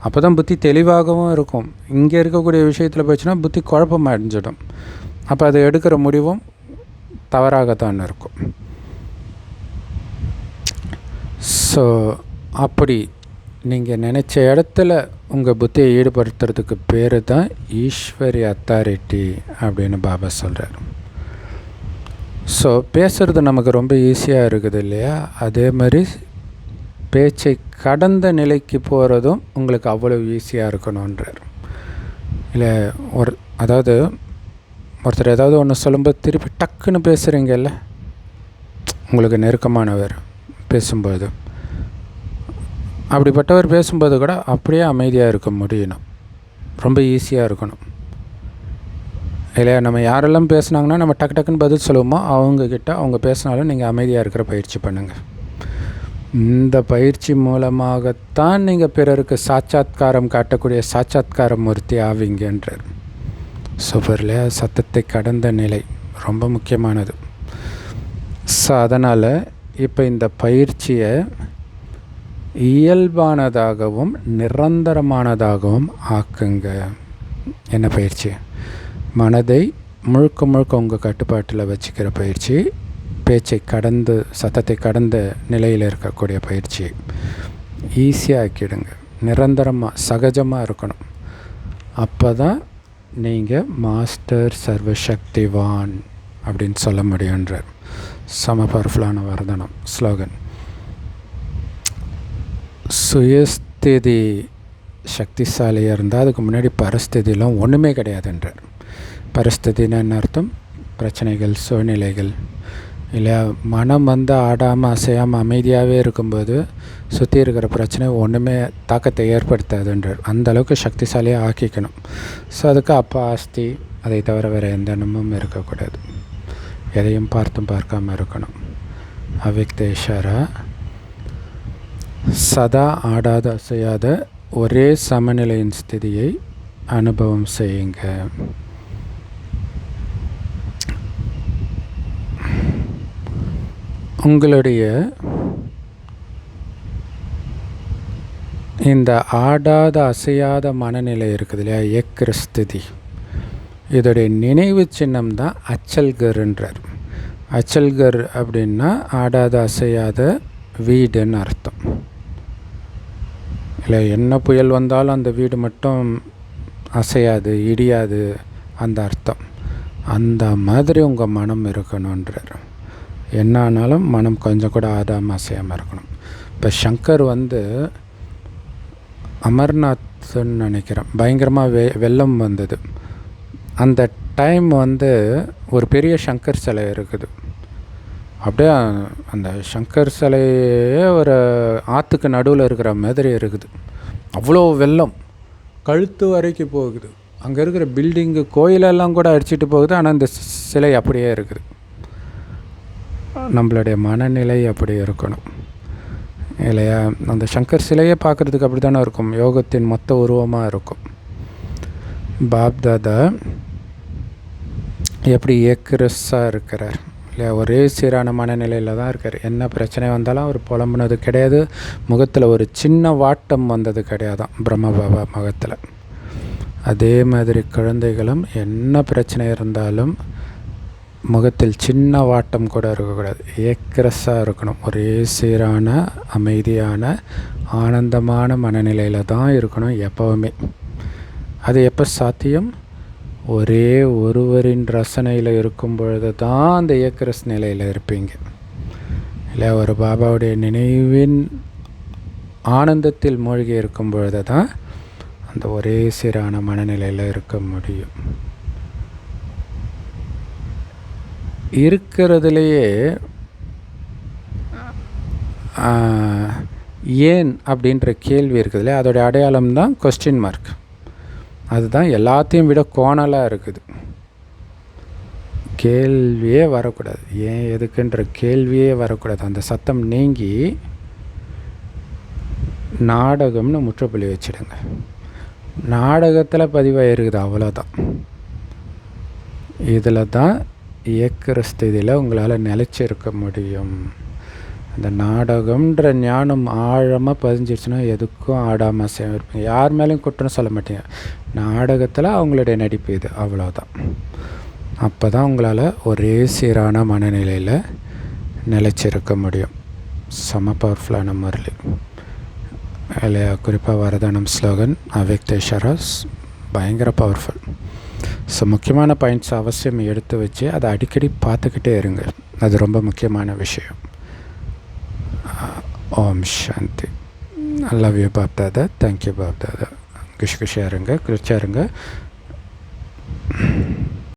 அப்போ தான் புத்தி தெளிவாகவும் இருக்கும். இங்கே இருக்கக்கூடிய விஷயத்தில் போச்சுன்னா புத்தி குழப்பம் அடைஞ்சிடும். அப்போ அதை எடுக்கிற முடிவும் தவறாகத்தான் இருக்கும். ஸோ அப்படி நீங்கள் நினச்ச இடத்துல உங்கள் புத்தியை ஈடுபடுத்துறதுக்கு பேர் தான் ஈஸ்வரி அத்தாரிட்டி அப்படின்னு பாபா சொல்கிறார். ஸோ பேசுகிறது நமக்கு ரொம்ப ஈஸியாக இருக்குது இல்லையா? அதே மாதிரி பேச்சை கடந்த நிலைக்கு போகிறதும் உங்களுக்கு அவ்வளோ ஈஸியாக இருக்கணுன்றார். இல்லை அதாவது ஒருத்தர் ஏதாவது ஒன்று சொல்லும்போது திருப்பி டக்குன்னு பேசுகிறீங்கல்ல, உங்களுக்கு நெருக்கமானவர் பேசும்போது, அப்படிப்பட்டவர் பேசும்போது கூட அப்படியே அமைதியாக இருக்க முடியணும். ரொம்ப ஈஸியாக இருக்கணும் இல்லையா? நம்ம யாரெல்லாம் பேசுனாங்கன்னா நம்ம டக்கு டக்குன்னு பதில் சொல்லுவோமோ அவங்கக்கிட்ட அவங்க பேசினாலும் நீங்கள் அமைதியாக இருக்கிற பயிற்சி பண்ணுங்கள். இந்த பயிற்சி மூலமாகத்தான் நீங்கள் பிறருக்கு சாட்சாத்காரம் காட்டக்கூடிய சாட்சாத்கார மூர்த்தி ஆவீங்கன்றார். சூப்பர் இல்லையா? சத்தத்தை கடந்த நிலை ரொம்ப முக்கியமானது. ஸோ அதனால் இப்போ இந்த பயிற்சியை இயல்பானதாகவும் நிரந்தரமானதாகவும் ஆக்குங்க. என்ன பயிற்சி? மனதை முழுக்க முழுக்க உங்கள் கட்டுப்பாட்டில் வச்சுக்கிற பயிற்சி, பேச்சை கடந்து சத்தத்தை கடந்த நிலையில் இருக்கக்கூடிய பயிற்சி ஈஸியாக ஆக்கிடுங்க. நிரந்தரமாக சகஜமாக இருக்கணும். அப்போ தான் நீங்கள் மாஸ்டர் சர்வசக்திவான் அப்படின்னு சொல்ல முடியுன்றார். சம பவர்ஃபுல்லான வர்தனம் ஸ்லோகன். சுயஸ்திதி சக்திசாலியாக இருந்தால் அதுக்கு முன்னாடி பரிஸ்திதிலாம் ஒன்றுமே கிடையாதுன்றார். பரிஸ்திதின்னு என்ன அர்த்தம்? பிரச்சனைகள், சூழ்நிலைகள் இல்லையா? மனம் ஆடாமல் அசையாமல் அமைதியாகவே இருக்கும்போது சுற்றி இருக்கிற பிரச்சனை ஒன்றுமே தாக்கத்தை ஏற்படுத்தாதுன்றார். அந்தளவுக்கு சக்திசாலியாக ஆக்கிக்கணும். ஸோ அதுக்கு அப்பா ஆஸ்தி அதை தவிர வேறு எந்த எண்ணமும் இருக்கக்கூடாது. எதையும் பார்த்தும் பார்க்காமல் இருக்கணும். அவ்யக்த இஷாரா, சதா ஆடாத அசையாத ஒரே சமநிலையின் ஸ்திதியை அனுபவம் செய்யுங்க. உங்களுடைய இந்த ஆடாத அசையாத மனநிலை இருக்குது இல்லையா, ஏக்கரஸ்திதி, இதோடைய நினைவு சின்னம் தான் அச்சல்கர்ன்றார். அச்சல்கர் அப்படின்னா ஆடாத அசையாத வீடுன்னு அர்த்தம். இல்லை என்ன புயல் வந்தாலும் அந்த வீடு மட்டும் அசையாது, இடியாது, அந்த அர்த்தம். அந்த மாதிரி உங்கள் மனம் இருக்கணுன்றார். என்ன ஆனாலும் மனம் கொஞ்சம் கூட ஆடாமல் அசையாமல் இருக்கணும். இப்போ சங்கர் அமர்நாத்ன்னு நினைக்கிறேன், பயங்கரமாக வெள்ளம் வந்தது. அந்த டைம் ஒரு பெரிய சங்கர் சிலை இருக்குது. அப்படியே அந்த சங்கர் சிலையே ஒரு ஆற்றுக்கு நடுவில் இருக்கிற மாதிரி இருக்குது. அவ்வளோ வெள்ளம் கழுத்து வரைக்கும் போகுது. அங்கே இருக்கிற பில்டிங்கு கோயிலெல்லாம் கூட அடிச்சிட்டு போகுது. ஆனால் அந்த சிலை அப்படியே இருக்குது. நம்மளுடைய மனநிலை அப்படி இருக்கணும் இல்லையா? அந்த சங்கர் சிலையை பார்க்குறதுக்கு அப்படி தானே இருக்கும். யோகத்தின் மொத்த உருவமாக இருக்கும். பாப்தாதா எப்படி ஏக்கரஸாக இருக்கிறார் இல்லையா? ஒரே சீரான மனநிலையில் தான் இருக்கார். என்ன பிரச்சனை வந்தாலும் அவர் புலம்புனது கிடையாது. முகத்தில் ஒரு சின்ன வாட்டம் வந்தது கிடையாதான் பிரம்ம பாபா முகத்தில். அதே மாதிரி குழந்தைகளும் என்ன பிரச்சனை இருந்தாலும் முகத்தில் சின்ன வாட்டம் கூட இருக்கக்கூடாது. ஏக்கரஸாக இருக்கணும். ஒரே சீரான அமைதியான ஆனந்தமான மனநிலையில் தான் இருக்கணும் எப்போவுமே. அது எப்போ சாத்தியம்? ஒரே ஒருவரின் ரசனையில் இருக்கும் பொழுது தான் அந்த ஏக்கரஸ் நிலையில் இருப்பீங்க இல்லை? ஒரு பாபாவுடைய நினைவின் ஆனந்தத்தில் மூழ்கி இருக்கும் பொழுது தான் அந்த ஒரே சீரான மனநிலையில் இருக்க முடியும். இருக்கிறதுலையே ஏன் அப்படின்ற கேள்வி இருக்குதுல்ல, அதோடைய அடையாளம் தான் கொஸ்டின் மார்க். அதுதான் எல்லாத்தையும் விட கோணலாக இருக்குது. கேள்வியே வரக்கூடாது, ஏன் எதுக்குன்ற கேள்வியே வரக்கூடாது. அந்த சத்தம் நீங்கி நாடகம்னு முற்றுப்புள்ளி வச்சிடுங்க. நாடகத்தில் பதிவாயிருக்குது, அவ்வளோதான். இதில் தான் இயக்கிற ஸ்திதியில் உங்களால் நிலச்சிருக்க முடியும். அந்த நாடகம்ன்ற ஞானம் ஆழமாக பதிஞ்சிருச்சுன்னா எதுக்கும் ஆடாமல் இருப்பீங்க. யார் மேலேயும் குற்றம் சொல்ல மாட்டீங்க. நாடகத்தில் அவங்களுடைய நடிப்பு இது, அவ்வளோதான். அப்போ தான் உங்களால் ஒரே சீரான மனநிலையில் நிலச்சிருக்க முடியும். செம பவர்ஃபுல்லான முரளி இல்லையா? குறிப்பாக வரதானம் ஸ்லோகன் அவ்யக்தேஸ்வராஸ் பயங்கர பவர்ஃபுல். ஸோ முக்கியமான பாயிண்ட்ஸ் அவசியம் எடுத்து வச்சு அதை அடிக்கடி பார்த்துக்கிட்டே இருங்க. அது ரொம்ப முக்கியமான விஷயம். ஓம் சாந்தி. I love you Bapdada. Thank you Bapdada. குஷியாக இருங்க, குளிர்ச்சியாக இருங்க.